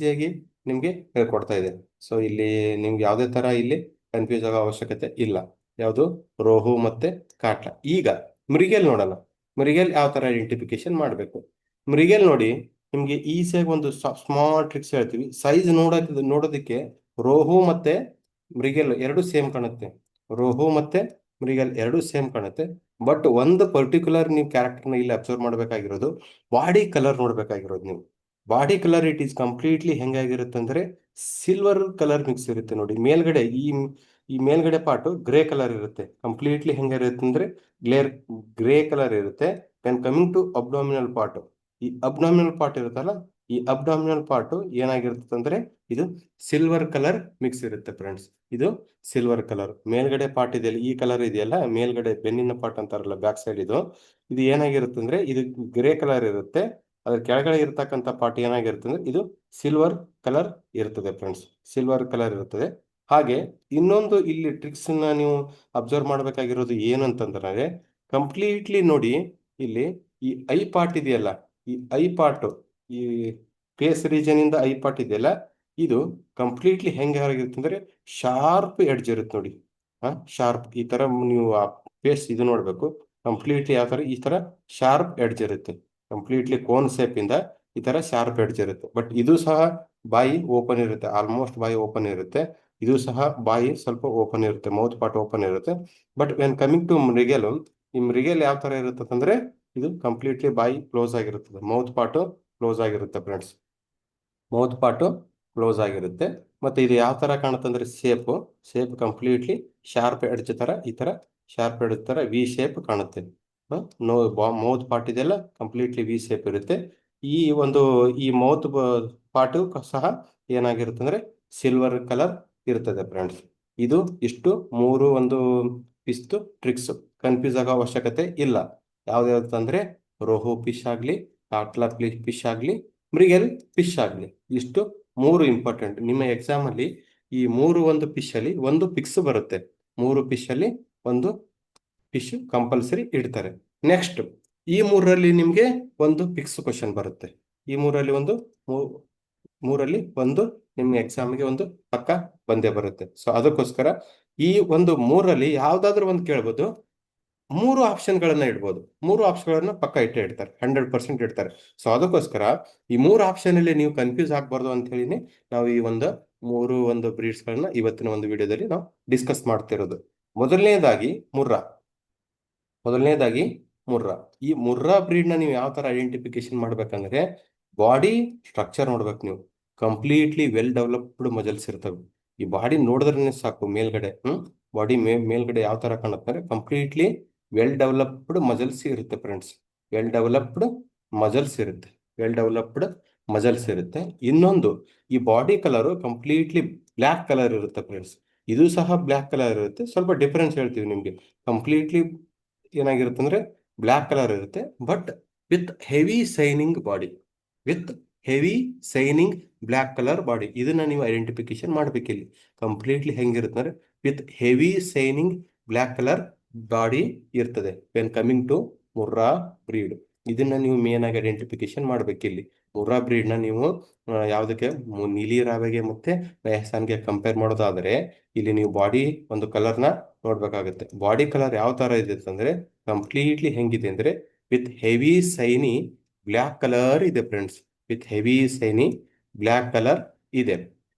ನಿಮ್ಗೆ ಹೇಳ್ಕೊಡ್ತಾ ಇದೆ. ಸೊ ಇಲ್ಲಿ ನಿಮ್ಗೆ ಯಾವುದೇ ತರ ಇಲ್ಲಿ ಕನ್ಫ್ಯೂಸ್ ಆಗೋ ಅವಶ್ಯಕತೆ ಇಲ್ಲ. ಯಾವುದು ರೋಹು ಮತ್ತೆ ಕಾಟ್ಲ. ಈಗ ಮೃಗೇಲ್ ನೋಡೋಣ. ಮೃಗೇಲ್ ಯಾವ ತರ ಐಡೆಂಟಿಫಿಕೇಶನ್ ಮಾಡಬೇಕು. ಮೃಗೇಲ್ ನೋಡಿ, ನಿಮ್ಗೆ ಈಸಿಯಾಗಿ ಒಂದು ಸ್ಮಾಲ್ ಟ್ರಿಕ್ಸ್ ಹೇಳ್ತೀವಿ. ಸೈಜ್ ನೋಡೋದಕ್ಕೆ ರೋಹು ಮತ್ತೆ ಮೃಗೇಲ್ ಎರಡು ಸೇಮ್ ಕಾಣುತ್ತೆ, ರೋಹು ಮತ್ತೆ ಮೃಗೇಲ್ ಎರಡು ಸೇಮ್ ಕಾಣುತ್ತೆ. ಬಟ್ ಒಂದು ಪರ್ಟಿಕ್ಯುಲರ್ ನೀವು ಕ್ಯಾರೆಕ್ಟರ್ನ ಇಲ್ಲಿ ಅಬ್ಸರ್ವ್ ಮಾಡಬೇಕಾಗಿರೋದು, ಬಾಡಿ ಕಲರ್ ನೋಡ್ಬೇಕಾಗಿರೋದು ನೀವು. Body colour it is completely ಹೆಂಗಾಗಿರುತ್ತೆ ಅಂದ್ರೆ ಸಿಲ್ವರ್ ಕಲರ್ ಮಿಕ್ಸ್ ಇರುತ್ತೆ ನೋಡಿ. ಮೇಲ್ಗಡೆ ಈ ಮೇಲ್ಗಡೆ ಪಾರ್ಟ್ ಗ್ರೇ ಕಲರ್ ಇರುತ್ತೆ. ಕಂಪ್ಲೀಟ್ಲಿ ಹೆಂಗಿರುತ್ತೆ ಅಂದ್ರೆ ಗ್ರೇ ಕಲರ್ ಇರುತ್ತೆ. Then coming to abdominal part, ಈ ಅಬ್ಡಾಮಿನಲ್ ಪಾರ್ಟ್ ಇರುತ್ತಲ್ಲ, ಈ ಅಬ್ಡಾಮಿನಲ್ ಪಾರ್ಟ್ ಏನಾಗಿರುತ್ತೆ ಅಂದ್ರೆ ಇದು ಸಿಲ್ವರ್ ಕಲರ್ ಮಿಕ್ಸ್ ಇರುತ್ತೆ ಫ್ರೆಂಡ್ಸ್. ಇದು ಸಿಲ್ವರ್ ಕಲರ್ ಮೇಲ್ಗಡೆ ಪಾರ್ಟ್ ಇದೆಯಲ್ಲ, ಈ ಕಲರ್ ಇದೆಯಲ್ಲ ಮೇಲ್ಗಡೆ ಬೆನ್ನಿನ ಪಾರ್ಟ್ ಅಂತಾರಲ್ಲ ಬ್ಯಾಕ್ ಸೈಡ್, ಇದು ಏನಾಗಿರುತ್ತೆ ಅಂದ್ರೆ ಇದು ಗ್ರೇ ಕಲರ್ ಇರುತ್ತೆ. ಅದ್ರ ಕೆಳಗಡೆ ಇರತಕ್ಕಂಥ ಪಾರ್ಟ್ ಏನಾಗಿರುತ್ತೆ ಅಂದ್ರೆ ಇದು ಸಿಲ್ವರ್ ಕಲರ್ ಇರ್ತದೆ ಫ್ರೆಂಡ್ಸ್, ಸಿಲ್ವರ್ ಕಲರ್ ಇರುತ್ತದೆ. ಹಾಗೆ ಇನ್ನೊಂದು ಇಲ್ಲಿ ಟ್ರಿಕ್ಸ್ ನ ನೀವು ಅಬ್ಸರ್ವ್ ಮಾಡ್ಬೇಕಾಗಿರೋದು ಏನಂತಂದ್ರೆ, ಕಂಪ್ಲೀಟ್ಲಿ ನೋಡಿ ಇಲ್ಲಿ ಈ ಐ ಪಾರ್ಟ್ ಇದೆಯಲ್ಲ, ಈ ಐ ಪಾರ್ಟ್, ಈ ಫೇಸ್ ರೀಜನ್ ಇಂದ ಐ ಪಾರ್ಟ್ ಇದೆಯಲ್ಲ, ಇದು ಕಂಪ್ಲೀಟ್ಲಿ ಹೆಂಗೆ ಆಗಿರುತ್ತೆ ಅಂದ್ರೆ ಶಾರ್ಪ್ ಎಡ್ಜ್ ಇರುತ್ತೆ ನೋಡಿ. ಶಾರ್ಪ್ ಈ ತರ ನೀವು ಆ ಫೇಸ್ ಇದು ನೋಡ್ಬೇಕು. ಕಂಪ್ಲೀಟ್ಲಿ ಯಾವ ತರ ಈ ತರ ಶಾರ್ಪ್ ಎಡ್ಜ್ ಇರುತ್ತೆ. ಕಂಪ್ಲೀಟ್ಲಿ ಕೋನ್ ಶೇಪ್ ಇಂದ ಈ ತರ ಶಾರ್ಪ್ ಎಡ್ಜ್ ಇರುತ್ತೆ. ಬಟ್ ಇದು ಸಹ ಬಾಯಿ ಓಪನ್ ಇರುತ್ತೆ, ಆಲ್ಮೋಸ್ಟ್ ಬಾಯಿ ಓಪನ್ ಇರುತ್ತೆ. ಇದು ಸಹ ಬಾಯಿ ಸ್ವಲ್ಪ ಓಪನ್ ಇರುತ್ತೆ, ಮೌತ್ ಪಾರ್ಟ್ ಓಪನ್ ಇರುತ್ತೆ. ಬಟ್ ವೆನ್ ಕಮಿಂಗ್ ಟು ಮೃಗೇಲ್, ಈ ಮೃಗೇಲ್ ಯಾವ ತರ ಇರುತ್ತೆ ಅಂದ್ರೆ ಇದು ಕಂಪ್ಲೀಟ್ಲಿ ಬಾಯಿ ಕ್ಲೋಸ್ ಆಗಿರುತ್ತದೆ, ಮೌತ್ ಪಾರ್ಟ್ ಕ್ಲೋಸ್ ಆಗಿರುತ್ತೆ ಫ್ರೆಂಡ್ಸ್. ಮೌತ್ ಪಾರ್ಟ್ ಕ್ಲೋಸ್ ಆಗಿರುತ್ತೆ. ಮತ್ತೆ ಇದು ಯಾವ ತರ ಕಾಣುತ್ತೆ ಅಂದ್ರೆ ಶೇಪ್ ಕಂಪ್ಲೀಟ್ಲಿ ಶಾರ್ಪ್ ಎಡ್ಜ್ ತರ, ಈ ತರ ಶಾರ್ಪ್ ಎಡ್ಜ್ ತರ ವಿ ಶೇಪ್ ಕಾಣುತ್ತೆ. ನೋ ಮೌತ್ ಪಾರ್ಟ್ ಇದೆಲ್ಲ ಕಂಪ್ಲೀಟ್ಲಿ ವಿ ಶೇಪ್ ಇರುತ್ತೆ. ಈ ಒಂದು ಈ ಮೌತ್ ಪಾರ್ಟ್ ಸಹ ಏನಾಗಿರುತ್ತೆ ಅಂದ್ರೆ ಸಿಲ್ವರ್ ಕಲರ್ ಇರ್ತದೆ ಫ್ರೆಂಡ್ಸ್. ಇದು ಇಷ್ಟು ಮೂರು ಒಂದು ಪಿಸ್ತು ಟ್ರಿಕ್ಸ್. ಕನ್ಫ್ಯೂಸ್ ಆಗೋ ಅವಶ್ಯಕತೆ ಇಲ್ಲ. ಯಾವ್ದಾವ್ದಂದ್ರೆ ರೋಹು ಫಿಶ್ ಆಗ್ಲಿ, ಕಾಟ್ಲಾ ಫಿಶ್ ಆಗ್ಲಿ, ಮೃಗೇಲ್ ಫಿಶ್ ಆಗ್ಲಿ, ಇಷ್ಟು ಮೂರು ಇಂಪಾರ್ಟೆಂಟ್. ನಿಮ್ಮ ಎಕ್ಸಾಮ್ ಅಲ್ಲಿ ಈ ಮೂರು ಒಂದು ಫಿಶ್ ಅಲ್ಲಿ ಒಂದು ಫಿಕ್ಸ್ ಬರುತ್ತೆ, ಮೂರು ಫಿಶ್ ಅಲ್ಲಿ ಒಂದು ಫಿಶ್ ಕಂಪಲ್ಸರಿ ಇಡ್ತಾರೆ. ನೆಕ್ಸ್ಟ್ ಈ ಮೂರರಲ್ಲಿ ನಿಮ್ಗೆ ಒಂದು ಫಿಕ್ಸ್ ಕ್ವಶನ್ ಬರುತ್ತೆ. ಈ ಮೂರಲ್ಲಿ ಒಂದು ನಿಮ್ಮ ಎಕ್ಸಾಮ್ಗೆ ಒಂದು ಪಕ್ಕ ಬಂದೇ ಬರುತ್ತೆ. ಸೊ ಅದಕ್ಕೋಸ್ಕರ ಈ ಒಂದು ಮೂರಲ್ಲಿ ಯಾವ್ದಾದ್ರು ಒಂದು ಕೇಳ್ಬೋದು, ಮೂರು ಆಪ್ಷನ್ಗಳನ್ನ ಇಡ್ಬೋದು. ಮೂರು ಆಪ್ಷನ್ಗಳನ್ನ ಪಕ್ಕ ಇಟ್ಟೇ ಇಡ್ತಾರೆ, 100% ಇಡ್ತಾರೆ. ಸೊ ಅದಕ್ಕೋಸ್ಕರ ಈ ಮೂರು ಆಪ್ಷನ್ ಅಲ್ಲಿ ನೀವು ಕನ್ಫ್ಯೂಸ್ ಆಗ್ಬಾರ್ದು ಅಂತ ಹೇಳಿನಿ ನಾವು ಈ ಒಂದು ಬ್ರೀಡ್ಸ್ ಗಳನ್ನ ಇವತ್ತಿನ ಒಂದು ವಿಡಿಯೋದಲ್ಲಿ ನಾವು ಡಿಸ್ಕಸ್ ಮಾಡ್ತಿರೋದು. ಮೊದಲನೇದಾಗಿ ಮುರ್ರಾ. ಮೊದಲನೇದಾಗಿ ಮುರ್ರಾ. ಈ ಮುರ್ರಾ ಬ್ರೀಡ್ ನ ನೀವು ಯಾವ ತರ ಐಡೆಂಟಿಫಿಕೇಶನ್ ಮಾಡ್ಬೇಕಂದ್ರೆ, ಬಾಡಿ ಸ್ಟ್ರಕ್ಚರ್ ನೋಡ್ಬೇಕು ನೀವು. ಕಂಪ್ಲೀಟ್ಲಿ ವೆಲ್ ಡೆವಲಪ್ಡ್ ಮಜಲ್ಸ್ ಇರ್ತವೆ. ಈ ಬಾಡಿ ನೋಡಿದ್ರೆ ಸಾಕು ಮೇಲ್ಗಡೆ, ಬಾಡಿ ಮೇಲ್ಗಡೆ ಯಾವ ತರ ಕಾಣುತ್ತೆ ಅಂದ್ರೆ ಕಂಪ್ಲೀಟ್ಲಿ ವೆಲ್ ಡೆವಲಪ್ಡ್ ಮಜಲ್ಸ್ ಇರುತ್ತೆ ಫ್ರೆಂಡ್ಸ್. ವೆಲ್ ಡೆವಲಪ್ಡ್ ಮಜಲ್ಸ್ ಇರುತ್ತೆ, ವೆಲ್ ಡೆವಲಪ್ಡ್ ಮಜಲ್ಸ್ ಇರುತ್ತೆ. ಇನ್ನೊಂದು, ಈ body colour completely black colour ಇರುತ್ತೆ ಫ್ರೆಂಡ್ಸ್. ಇದು ಸಹ ಬ್ಲ್ಯಾಕ್ ಕಲರ್ ಇರುತ್ತೆ, ಸ್ವಲ್ಪ ಡಿಫರೆನ್ಸ್ ಹೇಳ್ತೀವಿ ನಿಮ್ಗೆ. ಕಂಪ್ಲೀಟ್ಲಿ ಏನಾಗಿರುತ್ತೆ ಅಂದ್ರೆ ಬ್ಲ್ಯಾಕ್ ಕಲರ್ ಇರುತ್ತೆ, but with heavy shining body, with heavy shining black colour body. ಇದನ್ನ ನೀವು ಐಡೆಂಟಿಫಿಕೇಶನ್ ಮಾಡ್ಬೇಕಿಲ್ಲಿ. ಕಂಪ್ಲೀಟ್ಲಿ ಹೆಂಗಿರುತ್ತೆ ಅಂದ್ರೆ with heavy shining black colour body ಇರ್ತದೆ when coming to Murrah breed. ಇದನ್ನ ನೀವು ಮೇನ್ ಆಗಿ ಐಡೆಂಟಿಫಿಕೇಶನ್ ಮಾಡ್ಬೇಕಿಲ್ಲಿ. ಮುರ್ರಾ ಬ್ರೀಡ್ ನ ನೀವು ಯಾವುದಕ್ಕೆ ನೀಲಿ ರಾವೆಗೆ ಮತ್ತೆ ಮೆಹಸಾನ್ಗೆ ಕಂಪೇರ್ ಮಾಡೋದಾದ್ರೆ ಇಲ್ಲಿ ನೀವು ಬಾಡಿ ಒಂದು ಕಲರ್ನ ನೋಡ್ಬೇಕಾಗುತ್ತೆ. ಬಾಡಿ ಕಲರ್ ಯಾವ ತರ ಇದೆ ಅಂತಂದ್ರೆ ಕಂಪ್ಲೀಟ್ಲಿ ಹೆಂಗಿದೆ ಅಂದ್ರೆ with heavy shiny black colour ಇದೆ friends. With heavy shiny black colour ಇದೆ.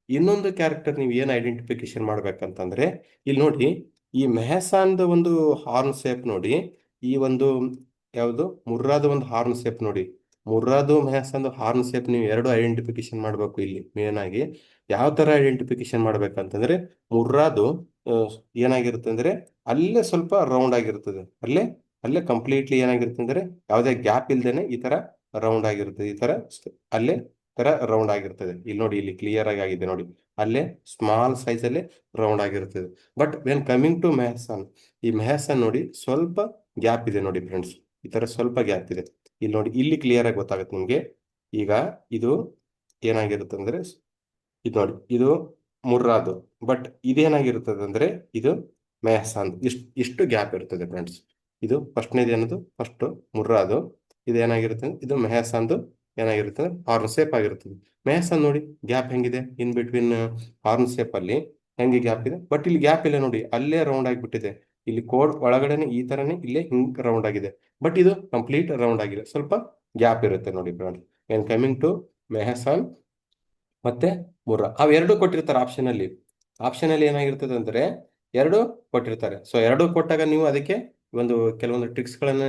ಇನ್ನೊಂದು ಕ್ಯಾರೆಕ್ಟರ್ ನೀವು ಏನು ಐಡೆಂಟಿಫಿಕೇಶನ್ ಮಾಡ್ಬೇಕಂತಂದ್ರೆ ಇಲ್ಲಿ ನೋಡಿ, ಈ ಮೆಹಸಾನ್ದ ಒಂದು ಹಾರ್ನ್ ಶೇಪ್ ನೋಡಿ, ಈ ಒಂದು ಯಾವುದು ಮುರ್ರಾದ ಒಂದು ಹಾರ್ನ್ ಶೇಪ್ ನೋಡಿ. ಮುರ್ರಾದು ಮೆಹಸಾನ್ದು ಹಾರ್ನ್ ಶೇಪ್ ನೀವು ಎರಡು ಐಡೆಂಟಿಫಿಕೇಶನ್ ಮಾಡಬೇಕು ಇಲ್ಲಿ ಮೇನ್ ಆಗಿ. ಯಾವ ತರ ಐಡೆಂಟಿಫಿಕೇಶನ್ ಮಾಡ್ಬೇಕಂತಂದ್ರೆ ಮುರ್ರಾದು ಆ, ಏನಾಗಿರುತ್ತೆ ಅಂದ್ರೆ ಅಲ್ಲೇ ಸ್ವಲ್ಪ ರೌಂಡ್ ಆಗಿರ್ತದೆ. ಅಲ್ಲೇ ಅಲ್ಲೇ ಕಂಪ್ಲೀಟ್ಲಿ ಏನಾಗಿರುತ್ತೆ ಅಂದ್ರೆ ಯಾವುದೇ ಗ್ಯಾಪ್ ಇಲ್ದೇನೆ ಈ ತರ ರೌಂಡ್ ಆಗಿರ್ತದೆ. ಈ ತರ ಅಲ್ಲೇ ತರ ರೌಂಡ್ ಆಗಿರ್ತದೆ. ಇಲ್ಲಿ ನೋಡಿ, ಇಲ್ಲಿ ಕ್ಲಿಯರ್ ಆಗಿ ಆಗಿದೆ ನೋಡಿ. ಅಲ್ಲೇ ಸ್ಮಾಲ್ ಸೈಜ್ ಅಲ್ಲೇ ರೌಂಡ್ ಆಗಿರ್ತದೆ. ಬಟ್ ವೆನ್ ಕಮಿಂಗ್ ಟು ಮೆಹಸಾನ್, ಈ ಮೆಹಸಾನ್ ನೋಡಿ ಸ್ವಲ್ಪ ಗ್ಯಾಪ್ ಇದೆ ನೋಡಿ ಫ್ರೆಂಡ್ಸ್. ಈ ತರ ಸ್ವಲ್ಪ ಗ್ಯಾಪ್ ಇದೆ. ಇಲ್ಲಿ ನೋಡಿ, ಇಲ್ಲಿ ಕ್ಲಿಯರ್ ಆಗಿ ಗೊತ್ತಾಗುತ್ತೆ ನಿಮ್ಗೆ. ಈಗ ಇದು ಏನಾಗಿರುತ್ತೆ ಅಂದ್ರೆ ಇದು ನೋಡಿ, ಇದು ಮುರ್ರಾದು. ಬಟ್ ಇದೇನಾಗಿರ್ತದೆ ಅಂದ್ರೆ ಇದು ಮೆಹಸಾನ್. ಇಷ್ಟು ಗ್ಯಾಪ್ ಇರ್ತದೆ ಫ್ರೆಂಡ್ಸ್. ಇದು ಫಸ್ಟ್ನೇದು ಏನದು ಫಸ್ಟ್ ಮುರ್ರಾದು. ಇದು ಏನಾಗಿರುತ್ತೆ ಅಂದ್ರೆ ಇದು ಮೆಹಸಾನ್ದು ಏನಾಗಿರುತ್ತೆ ಅಂದ್ರೆ ಹಾರ್ನ್ ಶೇಪ್ ಆಗಿರ್ತದೆ. ಮೆಹಸಾನ್ ನೋಡಿ ಗ್ಯಾಪ್ ಹೆಂಗಿದೆ ಇನ್ ಬಿಟ್ವೀನ್ ಹಾರ್ನ್ ಶೇಪ್ ಅಲ್ಲಿ ಹೆಂಗೆ ಗ್ಯಾಪ್ ಇದೆ. ಬಟ್ ಇಲ್ಲಿ ಗ್ಯಾಪ್ ಇಲ್ಲ ನೋಡಿ, ಅಲ್ಲೇ ರೌಂಡ್ ಆಗಿಬಿಟ್ಟಿದೆ. ಇಲ್ಲಿ ಕೋಡ್ ಒಳಗಡೆನೆ ಈ ತರನೇ ಇಲ್ಲೇ ಹಿಂಗ್ ರೌಂಡ್ ಆಗಿದೆ. ಬಟ್ ಇದು ಕಂಪ್ಲೀಟ್ ರೌಂಡ್ ಆಗಿದೆ, ಸ್ವಲ್ಪ ಗ್ಯಾಪ್ ಇರುತ್ತೆ ನೋಡಿ ಫ್ರೆಂಡ್ಸ್. ಏನ್ ಕಮಿಂಗ್ ಟು ಮೆಹಸಾನ್ ಮತ್ತೆ ಮುರ್ರಾ ಅವೆರಡು ಕೊಟ್ಟಿರ್ತಾರೆ ಆಪ್ಷನ್ ಅಲ್ಲಿ. ಆಪ್ಷನ್ ಅಲ್ಲಿ ಏನಾಗಿರ್ತದೆ ಅಂದ್ರೆ ಎರಡು ಕೊಟ್ಟಿರ್ತಾರೆ. ಸೊ ಎರಡು ಕೊಟ್ಟಾಗ ನೀವು ಅದಕ್ಕೆ ಒಂದು ಕೆಲವೊಂದು ಟ್ರಿಕ್ಸ್ ಗಳನ್ನ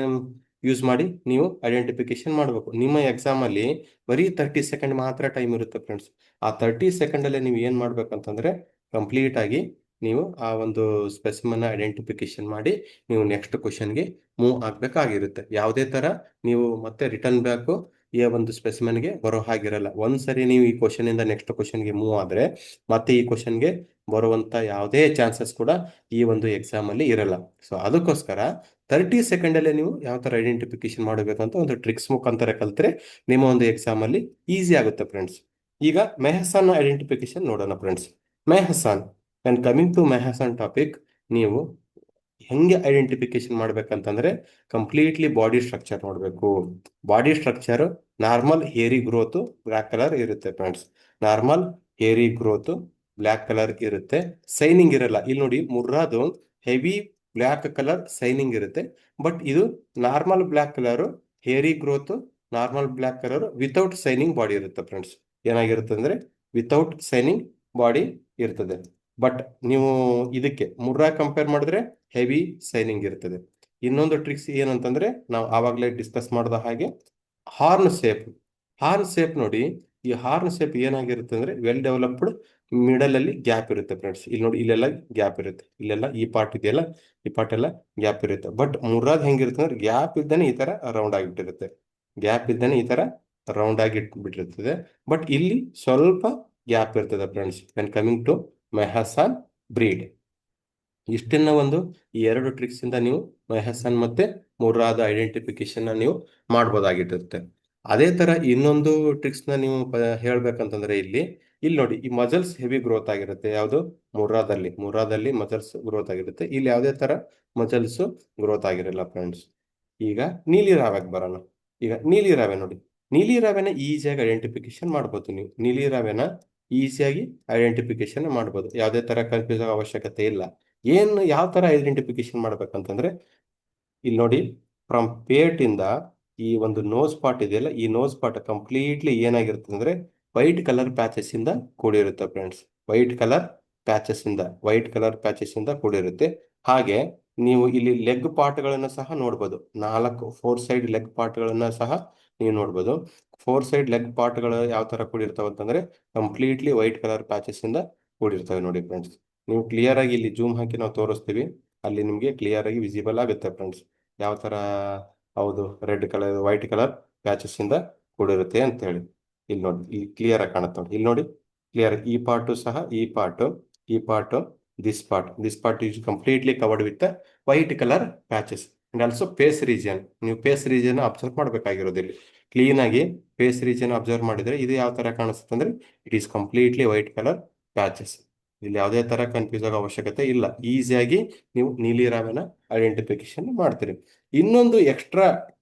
ಯೂಸ್ ಮಾಡಿ ನೀವು ಐಡೆಂಟಿಫಿಕೇಶನ್ ಮಾಡಬೇಕು. ನಿಮ್ಮ ಎಕ್ಸಾಮ್ ಅಲ್ಲಿ ಬರೀ 30 ಸೆಕೆಂಡ್ ಮಾತ್ರ ಟೈಮ್ ಇರುತ್ತೆ ಫ್ರೆಂಡ್ಸ್. ಆ 30 ಸೆಕೆಂಡ್ ಅಲ್ಲಿ ನೀವು ಏನ್ ಮಾಡ್ಬೇಕಂತಂದ್ರೆ ಕಂಪ್ಲೀಟ್ ಆಗಿ ನೀವು ಆ ಒಂದು ಸ್ಪೆಸಿಮನ್ ಐಡೆಂಟಿಫಿಕೇಶನ್ ಮಾಡಿ ನೀವು ನೆಕ್ಸ್ಟ್ ಕ್ವಶನ್ಗೆ ಮೂವ್ ಆಗ್ಬೇಕಾಗಿರುತ್ತೆ. ಯಾವುದೇ ತರ ನೀವು ಮತ್ತೆ ರಿಟರ್ನ್ ಬ್ಯಾಕ್ ಈ ಒಂದು ಸ್ಪೆಸಿಮನ್ಗೆ ಬರೋ ಹಾಗಿರಲ್ಲ. ಒಂದ್ಸರಿ ನೀವು ಈ ಕ್ವಶನ್ ಇಂದ ನೆಕ್ಸ್ಟ್ ಕ್ವಶನ್ಗೆ ಮೂವ್ ಆದ್ರೆ ಮತ್ತೆ ಈ ಕ್ವಶನ್ಗೆ ಬರುವಂತ ಯಾವುದೇ ಚಾನ್ಸಸ್ ಕೂಡ ಈ ಒಂದು ಎಕ್ಸಾಮ್ ಅಲ್ಲಿ ಇರಲ್ಲ. ಸೊ ಅದಕ್ಕೋಸ್ಕರ 30 ಸೆಕೆಂಡ್ ಅಲ್ಲೇ ನೀವು ಯಾವ ತರ ಐಡೆಂಟಿಫಿಕೇಶನ್ ಮಾಡಬೇಕಂತ ಒಂದು ಟ್ರಿಕ್ಸ್ ಮುಖಾಂತರ ಕಲ್ತ್ರೆ ನಿಮ್ಮ ಒಂದು ಎಕ್ಸಾಮ್ ಅಲ್ಲಿ ಈಸಿ ಆಗುತ್ತೆ ಫ್ರೆಂಡ್ಸ್. ಈಗ ಮೆಹಸಾನ್ ಐಡೆಂಟಿಫಿಕೇಶನ್ ನೋಡೋಣ friends. Mehsana, and coming to Mehsana topic, ನೀವು ಹೆಂಗೆ ಐಡೆಂಟಿಫಿಕೇಶನ್ ಮಾಡ್ಬೇಕಂತಂದ್ರೆ ಕಂಪ್ಲೀಟ್ಲಿ ಬಾಡಿ ಸ್ಟ್ರಕ್ಚರ್ ನೋಡಬೇಕು. Body structure normal hairy growth black colour ಇರುತ್ತೆ friends. Normal hairy growth black colour ಇರುತ್ತೆ, ಸೈನಿಂಗ್ ಇರಲ್ಲ. ಇಲ್ಲಿ ನೋಡಿ, ಮುರ್ರಾದು ಹೆವಿ ಬ್ಲ್ಯಾಕ್ ಕಲರ್ ಸೈನಿಂಗ್ ಇರುತ್ತೆ. ಬಟ್ ಇದು normal black colour hairy growth normal black colour without shining body ಇರುತ್ತೆ ಫ್ರೆಂಡ್ಸ್. ಏನಾಗಿರುತ್ತೆ ಅಂದ್ರೆ ವಿತೌಟ್ ಸೈನಿಂಗ್ ಬಾಡಿ ಇರ್ತದೆ. ಬಟ್ ನೀವು ಇದಕ್ಕೆ ಮುರ್ರಾ ಕಂಪೇರ್ ಮಾಡಿದ್ರೆ ಹೆವಿ ಸೈನಿಂಗ್ ಇರ್ತದೆ. ಇನ್ನೊಂದು ಟ್ರಿಕ್ಸ್ ಏನಂತಂದ್ರೆ ನಾವು ಆವಾಗಲೇ ಡಿಸ್ಕಸ್ ಮಾಡಿದ ಹಾಗೆ ಹಾರ್ನ್ ಶೇಪ್. ಹಾರ್ನ್ ಶೇಪ್ ನೋಡಿ, ಈ ಹಾರ್ನ್ ಶೇಪ್ ಏನಾಗಿರುತ್ತೆ ಅಂದ್ರೆ ವೆಲ್ ಡೆವಲಪ್ಡ್ ಮಿಡಲ್ ಅಲ್ಲಿ ಗ್ಯಾಪ್ ಇರುತ್ತೆ ಫ್ರೆಂಡ್ಸ್. ಇಲ್ಲಿ ನೋಡಿ, ಇಲ್ಲೆಲ್ಲ ಗ್ಯಾಪ್ ಇರುತ್ತೆ, ಇಲ್ಲೆಲ್ಲ ಈ ಪಾರ್ಟ್ ಇದೆಯಲ್ಲ ಈ ಪಾರ್ಟ್ ಎಲ್ಲ ಗ್ಯಾಪ್ ಇರುತ್ತೆ. ಬಟ್ ಮುರ್ರಾದ್ ಹೆಂಗಿರುತ್ತೆ ಅಂದ್ರೆ ಗ್ಯಾಪ್ ಇದ್ದಾನೆ ಈ ತರ ರೌಂಡ್ ಆಗಿಬಿಟ್ಟಿರುತ್ತೆ. ಗ್ಯಾಪ್ ಇದ್ದಾನೆ ಈ ತರ ರೌಂಡ್ ಆಗಿ ಬಿಟ್ಟಿರ್ತದೆ. ಬಟ್ ಇಲ್ಲಿ ಸ್ವಲ್ಪ ಗ್ಯಾಪ್ ಇರ್ತದೆ friends when coming to Mehsana breed. ಇಷ್ಟನ್ನ ಒಂದು ಈ ಎರಡು ಟ್ರಿಕ್ಸ್ ಇಂದ ನೀವು ಮೆಹಸಾನ್ ಮತ್ತೆ ಮುರ್ರಾದ ಐಡೆಂಟಿಫಿಕೇಶನ್ ನೀವು ಮಾಡ್ಬೋದಾಗಿರುತ್ತೆ. ಅದೇ ತರ ಇನ್ನೊಂದು ಟ್ರಿಕ್ಸ್ ನ ನೀವು ಹೇಳ್ಬೇಕಂತಂದ್ರೆ ಇಲ್ಲಿ ಇಲ್ಲಿ ನೋಡಿ, ಈ ಮಜಲ್ಸ್ ಹೆವಿ ಗ್ರೋತ್ ಆಗಿರುತ್ತೆ. ಯಾವುದು ಮುರ್ರಾದಲ್ಲಿ ಮಜಲ್ಸ್ ಗ್ರೋತ್ ಆಗಿರುತ್ತೆ. ಇಲ್ಲಿ ಯಾವುದೇ ತರ ಮಜಲ್ಸ್ ಗ್ರೋತ್ ಆಗಿರಲ್ಲ ಫ್ರೆಂಡ್ಸ್. ಈಗ ನೀಲಿ ರಾವೆಗೆ ಬರೋಣ. ಈಗ ನೀಲಿ ರಾವೆ ನೋಡಿ, ನೀಲಿ ರಾವೆನ ಈಸಿಯಾಗಿ ಐಡೆಂಟಿಫಿಕೇಶನ್ ಮಾಡ್ಬೋದು. ನೀವು ನೀಲಿ ರಾವೆನ ಈಸಿಯಾಗಿ ಐಡೆಂಟಿಫಿಕೇಶನ್ ಮಾಡ್ಬೋದು, ಯಾವುದೇ ತರ ಕನ್ಫ್ಯೂಸ್ ಆಗೋ ಅವಶ್ಯಕತೆ ಇಲ್ಲ. ಯಾವ ತರ ಐಡೆಂಟಿಫಿಕೇಶನ್ ಮಾಡ್ಬೇಕಂತಂದ್ರೆ ಇಲ್ಲಿ ನೋಡಿ, ಫ್ರಮ್ ಪೇಟ್ ಇಂದ ಈ ಒಂದು ನೋಸ್ ಪಾರ್ಟ್ ಇದೆಯಲ್ಲ, ಈ ನೋಸ್ ಪಾರ್ಟ್ ಕಂಪ್ಲೀಟ್ಲಿ ಏನಾಗಿರುತ್ತೆ ಅಂದ್ರೆ ವೈಟ್ ಕಲರ್ ಪ್ಯಾಚಸ್ ಇಂದ ಕೂಡಿರುತ್ತೆ ಫ್ರೆಂಡ್ಸ್. ವೈಟ್ ಕಲರ್ ಪ್ಯಾಚಸ್ ಇಂದ ಕೂಡಿರುತ್ತೆ. ಹಾಗೆ ನೀವು ಇಲ್ಲಿ ಲೆಗ್ ಪಾರ್ಟ್ ಗಳನ್ನ ಸಹ ನೋಡ್ಬೋದು. 4 ಸೈಡ್ ಲೆಗ್ ಪಾರ್ಟ್ ಗಳನ್ನ ಸಹ ನೀವು ನೋಡ್ಬೋದು. 4 ಸೈಡ್ ಲೆಗ್ ಪಾರ್ಟ್ ಗಳು ಯಾವ ತರ ಕೂಡಿರ್ತಾವ ಅಂತಂದ್ರೆ ಕಂಪ್ಲೀಟ್ಲಿ ವೈಟ್ ಕಲರ್ ಪ್ಯಾಚಸ್ ಇಂದ ಕೂಡಿರ್ತವೆ ನೋಡಿ ಫ್ರೆಂಡ್ಸ್. ನೀವು ಕ್ಲಿಯರ್ ಆಗಿ ಇಲ್ಲಿ ಜೂಮ್ ಹಾಕಿ ನಾವು ತೋರಿಸ್ತೀವಿ, ಅಲ್ಲಿ ನಿಮಗೆ ಕ್ಲಿಯರ್ ಆಗಿ ವಿಸಿಬಲ್ ಆಗುತ್ತೆ ಫ್ರೆಂಡ್ಸ್ ಯಾವ ತರ ಹೌದು red colour white colour patches ಇಂದ ಕೂಡಿರುತ್ತೆ ಅಂತ ಹೇಳಿ. ಇಲ್ಲಿ ನೋಡಿ, ಇಲ್ಲಿ ಕ್ಲಿಯರ್ ಆಗಿ ಕಾಣುತ್ತೆ ನೋಡಿ. ಇಲ್ಲಿ ನೋಡಿ ಕ್ಲಿಯರ್, ಈ ಪಾರ್ಟು ಸಹ ಈ part this part is completely covered with white colour patches. And also face region. ನೀವು ಫೇಸ್ ರೀಜನ್ ಅಬ್ಸರ್ವ್ ಮಾಡಬೇಕಾಗಿರೋದು ಇಲ್ಲಿ ಕ್ಲೀನ್ ಆಗಿ ಫೇಸ್ ರೀಜನ್ ಅಬ್ಸರ್ವ್ ಮಾಡಿದ್ರೆ ಇದು ಯಾವ ತರ ಕಾಣಿಸುತ್ತೆ ಅಂದ್ರೆ it is completely white colour patches. ಇಲ್ಲಿ ಯಾವುದೇ ತರ ಕನ್ಫ್ಯೂಸ್ ಆಗೋ ಅವಶ್ಯಕತೆ ಇಲ್ಲ. ಈಸಿಯಾಗಿ ನೀವು ನೀಲಿ ರಾವೆನ ಐಡೆಂಟಿಫಿಕೇಶನ್ ಮಾಡ್ತೀರಿ. ಇನ್ನೊಂದು ಎಕ್ಸ್ಟ್ರಾ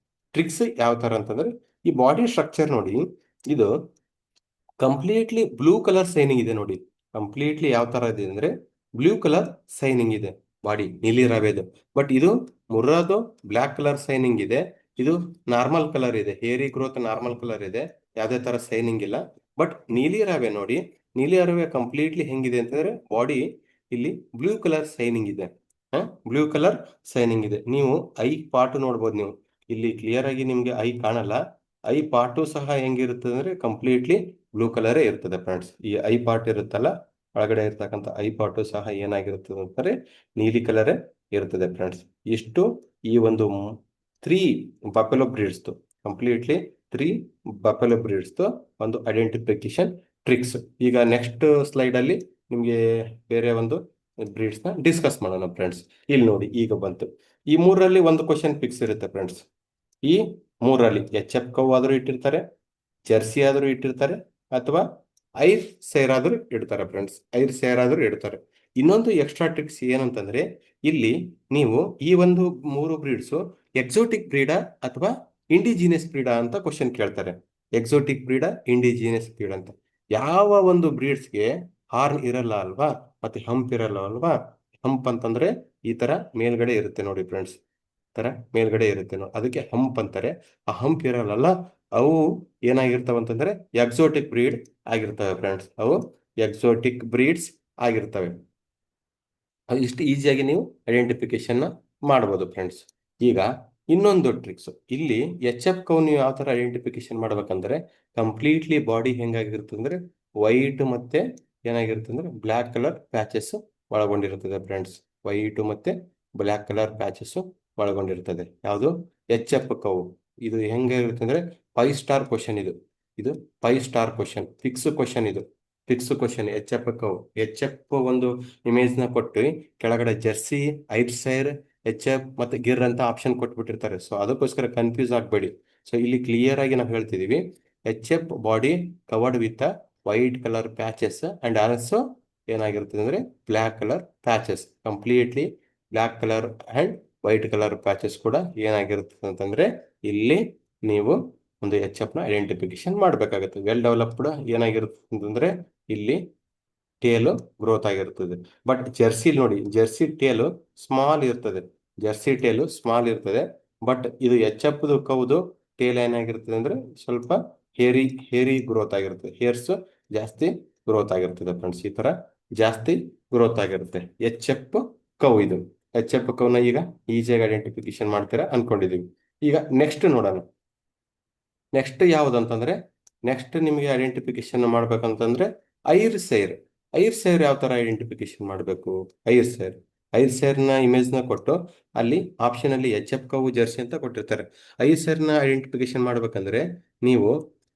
ಟ್ರಿಕ್ಸ್ ಯಾವ ತರ ಅಂತಂದ್ರೆ ಈ ಬಾಡಿ ಸ್ಟ್ರಕ್ಚರ್ ನೋಡಿ, ಇದು ಕಂಪ್ಲೀಟ್ಲಿ ಬ್ಲೂ ಕಲರ್ ಸೈನಿಂಗ್ ಇದೆ ನೋಡಿ. ಕಂಪ್ಲೀಟ್ಲಿ ಯಾವ ತರ ಇದೆ ಅಂದ್ರೆ ಬ್ಲೂ ಕಲರ್ ಸೈನಿಂಗ್ ಇದೆ ಬಾಡಿ ನೀಲಿ ರವೆದು. ಬಟ್ ಇದು ಮುರ್ರಾದು ಬ್ಲ್ಯಾಕ್ ಕಲರ್ ಸೈನಿಂಗ್ ಇದೆ. ಇದು ನಾರ್ಮಲ್ ಕಲರ್ ಇದೆ, ಹೇರಿ ಗ್ರೋತ್ ನಾರ್ಮಲ್ ಕಲರ್ ಇದೆ, ಯಾವುದೇ ತರ ಸೈನಿಂಗ್ ಇಲ್ಲ. ಬಟ್ ನೀಲಿ ರವೆ ನೋಡಿ, ನೀಲಿ ರವೆ ಕಂಪ್ಲೀಟ್ಲಿ ಹೆಂಗಿದೆ ಅಂತಂದ್ರೆ ಬಾಡಿ ಇಲ್ಲಿ ಬ್ಲೂ ಕಲರ್ ಸೈನಿಂಗ್ ಇದೆ. ಬ್ಲೂ ಕಲರ್ ಸೈನಿಂಗ್ ಇದೆ. ನೀವು ಐ ಪಾರ್ಟ್ ನೋಡ್ಬೋದು. ನೀವು ಇಲ್ಲಿ ಕ್ಲಿಯರ್ ಆಗಿ ನಿಮ್ಗೆ ಐ ಕಾಣಲ್ಲ. ಐ ಪಾರ್ಟು ಸಹ ಹೆಂಗಿರುತ್ತದೆ ಅಂದ್ರೆ ಕಂಪ್ಲೀಟ್ಲಿ ಬ್ಲೂ ಕಲರೇ ಇರ್ತದೆ ಫ್ರೆಂಡ್ಸ್. ಈ ಐ ಪಾರ್ಟ್ ಇರುತ್ತಲ್ಲ, ಒಳಗಡೆ ಇರ್ತಕ್ಕಂಥ ಐ ಪಾರ್ಟು ಸಹ ಏನಾಗಿರ್ತದೆ ಅಂತಾರೆ ನೀಲಿ ಕಲರೇ ಇರ್ತದೆ ಫ್ರೆಂಡ್ಸ್. ಇಷ್ಟು ಈ ಒಂದು ತ್ರೀ ಬಫೆಲೋ ಬ್ರೀಡ್ಸ್ದು, ಕಂಪ್ಲೀಟ್ಲಿ ತ್ರೀ ಬಫೆಲೋ ಬ್ರೀಡ್ಸ್ದು ಒಂದು ಐಡೆಂಟಿಫಿಕೇಶನ್ ಟ್ರಿಕ್ಸ್. ಈಗ ನೆಕ್ಸ್ಟ್ ಸ್ಲೈಡ್ ಅಲ್ಲಿ ನಿಮ್ಗೆ ಬೇರೆ ಒಂದು ಬ್ರೀಡ್ಸ್ ನ ಡಿಸ್ಕಸ್ ಮಾಡೋಣ ಫ್ರೆಂಡ್ಸ್. ಇಲ್ಲಿ ನೋಡಿ ಈಗ ಬಂತು. ಈ ಮೂರರಲ್ಲಿ ಒಂದು ಕ್ವಶನ್ ಫಿಕ್ಸ್ ಇರುತ್ತೆ ಫ್ರೆಂಡ್ಸ್. ಈ ಮೂರರಲ್ಲಿ ಎಚ್ ಎಫ್ ಕೌ ಆದ್ರೂ ಇಟ್ಟಿರ್ತಾರೆ, ಜರ್ಸಿ ಆದ್ರೂ ಇಟ್ಟಿರ್ತಾರೆ, ಅಥವಾ ಐರ್ ಸೇರ್ ಆದ್ರೂ ಇಡ್ತಾರೆ ಫ್ರೆಂಡ್ಸ್. ಐರ್ ಸೇರ್ ಆದ್ರೂ ಇಡ್ತಾರೆ. ಇನ್ನೊಂದು ಎಕ್ಸ್ಟ್ರಾ ಟ್ರಿಕ್ಸ್ ಏನಂತಂದ್ರೆ ಇಲ್ಲಿ ನೀವು ಈ ಒಂದು ಮೂರು ಬ್ರೀಡ್ಸು ಎಕ್ಸೋಟಿಕ್ ಬ್ರೀಡಾ ಅಥವಾ ಇಂಡಿಜಿನಿಯಸ್ ಬ್ರೀಡಾ ಅಂತ ಕ್ವಶನ್ ಕೇಳ್ತಾರೆ. ಎಕ್ಸೋಟಿಕ್ ಬ್ರೀಡಾ, ಇಂಡಿಜಿನಿಯಸ್ ಬ್ರೀಡ್ ಅಂತ. ಯಾವ ಒಂದು ಬ್ರೀಡ್ಸ್ಗೆ ಹಾರ್ನ್ ಇರಲ್ಲ ಅಲ್ವಾ, ಮತ್ತೆ ಹಂಪ್ ಇರಲ್ಲ ಅಲ್ವಾ. ಹಂಪ್ ಅಂತಂದ್ರೆ ಈ ತರ ಮೇಲ್ಗಡೆ ಇರುತ್ತೆ ನೋಡಿ ಫ್ರೆಂಡ್ಸ್, ತರ ಮೇಲ್ಗಡೆ ಇರುತ್ತೆ ನೋಡಿ, ಅದಕ್ಕೆ ಹಂಪ್ ಅಂತಾರೆ. ಆ ಹಂಪ್ ಇರಲ್ಲ, ಅವು ಏನಾಗಿರ್ತಾವ ಅಂತಂದ್ರೆ ಎಕ್ಸೋಟಿಕ್ ಬ್ರೀಡ್ ಆಗಿರ್ತವೆ ಫ್ರೆಂಡ್ಸ್. ಅವು ಎಕ್ಸೋಟಿಕ್ ಬ್ರೀಡ್ಸ್ ಆಗಿರ್ತವೆ. ಅದು ಇಷ್ಟು ಈಸಿಯಾಗಿ ನೀವು ಐಡೆಂಟಿಫಿಕೇಶನ್ ಮಾಡ್ಬೋದು ಫ್ರೆಂಡ್ಸ್. ಈಗ ಇನ್ನೊಂದು ಟ್ರಿಕ್ಸ್ ಇಲ್ಲಿ ಎಚ್ ಎಫ್ ಕೌ ನೀವು ಯಾವ ತರ ಐಡೆಂಟಿಫಿಕೇಶನ್ ಮಾಡ್ಬೇಕಂದ್ರೆ ಕಂಪ್ಲೀಟ್ಲಿ ಬಾಡಿ ಹೆಂಗಾಗಿರುತ್ತೆ ಅಂದ್ರೆ ವೈಟ್ ಮತ್ತೆ ಏನಾಗಿರುತ್ತೆ ಅಂದ್ರೆ ಬ್ಲ್ಯಾಕ್ ಕಲರ್ ಪ್ಯಾಚಸ್ ಒಳಗೊಂಡಿರುತ್ತದೆ ಫ್ರೆಂಡ್ಸ್. ವೈಟ್ ಮತ್ತೆ ಬ್ಲ್ಯಾಕ್ ಕಲರ್ ಪ್ಯಾಚಸ್ ಒಳಗೊಂಡಿರ್ತದೆ ಯಾವುದು ಎಚ್ ಎಫ್ ಕೌ. ಇದು ಹೆಂಗಿರುತ್ತೆ ಅಂದ್ರೆ 5 ಸ್ಟಾರ್ ಕ್ವಶನ್ ಇದು. ಇದು 5 ಸ್ಟಾರ್ ಕ್ವಶನ್, ಫಿಕ್ಸ್ ಕ್ವಶನ್. ಇದು fix question H F cow. H F ಒಂದು ಇಮೇಜ್ ನ ಕೊಟ್ಟು ಕೆಳಗಡೆ ಜರ್ಸಿ, ಐರ್ಸೈರ್, ಎಚ್ ಎಫ್ ಮತ್ತೆ ಗಿರ್ ಅಂತ ಆಪ್ಷನ್ ಕೊಟ್ಬಿಟ್ಟಿರ್ತಾರೆ. ಸೊ ಅದಕ್ಕೋಸ್ಕರ ಕನ್ಫ್ಯೂಸ್ ಆಗಬೇಡಿ. ಸೊ ಇಲ್ಲಿ ಕ್ಲಿಯರ್ ಆಗಿ ನಾವು ಹೇಳ್ತಿದೀವಿ H F body covered with white colour patches and also ಏನಾಗಿರ್ತದೆ ಅಂದ್ರೆ black colour patches. Completely black colour and white colour patches ಕೂಡ ಏನಾಗಿರ್ತದೆ ಅಂತಂದ್ರೆ ಇಲ್ಲಿ ನೀವು ಒಂದು ಎಚ್ ಎಫ್ ನ ಐಡೆಂಟಿಫಿಕೇಶನ್ ಮಾಡಬೇಕಾಗುತ್ತೆ. ವೆಲ್ ಡೆವಲಪ್ಡ್ ಏನಾಗಿರುತ್ತೆ ಅಂತಂದ್ರೆ ಇಲ್ಲಿ ಟೇಲು ಗ್ರೋತ್ ಆಗಿರ್ತದೆ. ಬಟ್ ಜರ್ಸಿ ನೋಡಿ, ಜರ್ಸಿ ಟೇಲು ಸ್ಮಾಲ್ ಇರ್ತದೆ. ಜರ್ಸಿ ಟೇಲು ಸ್ಮಾಲ್ ಇರ್ತದೆ. ಬಟ್ ಇದು ಎಚ್ ಎಫ್ ಕೌದು ಟೇಲ್ ಏನಾಗಿರ್ತದೆ ಅಂದ್ರೆ ಸ್ವಲ್ಪ ಹೇರಿ ಹೇರಿ ಗ್ರೋತ್ ಆಗಿರ್ತದೆ. ಹೇರ್ಸ್ ಜಾಸ್ತಿ ಗ್ರೋತ್ ಆಗಿರ್ತದೆ ಫ್ರೆಂಡ್ಸ್. ಈ ತರ ಜಾಸ್ತಿ ಗ್ರೋತ್ ಆಗಿರುತ್ತೆ ಎಚ್ ಎಫ್ ಕೌ. ಇದು ಎಚ್ ಎಫ್ ಕೌನ ಈಗ ಈಸಿಯಾಗಿ ಐಡೆಂಟಿಫಿಕೇಶನ್ ಮಾಡ್ತೀರಾ ಅನ್ಕೊಂಡಿದೀವಿ. ಈಗ ನೆಕ್ಸ್ಟ್ ನೋಡೋಣ. ನೆಕ್ಸ್ಟ್ ಯಾವ್ದಂತಂದ್ರೆ ನೆಕ್ಸ್ಟ್ ನಿಮಗೆ ಐಡೆಂಟಿಫಿಕೇಶನ್ ಮಾಡ್ಬೇಕಂತಂದ್ರೆ ಐರ್ ಸೈರ್. ಐರ್ ಸೈರ್ ಯಾವ ತರ ಐಡೆಂಟಿಫಿಕೇಶನ್ ಮಾಡಬೇಕು. ಐರ್ ಸೈರ್, ಐರ್ ಸೈರ್ ನ ಇಮೇಜ್ ನ ಕೊಟ್ಟು ಅಲ್ಲಿ ಆಪ್ಷನ್ ಅಲ್ಲಿ ಎಚ್ ಎಫ್ ಕವು ಜರ್ಸಿ ಅಂತ ಕೊಟ್ಟಿರ್ತಾರೆ. ಐರ್ ಸೈರ್ ನ ಐಡೆಂಟಿಫಿಕೇಶನ್ ಮಾಡ್ಬೇಕಂದ್ರೆ ನೀವು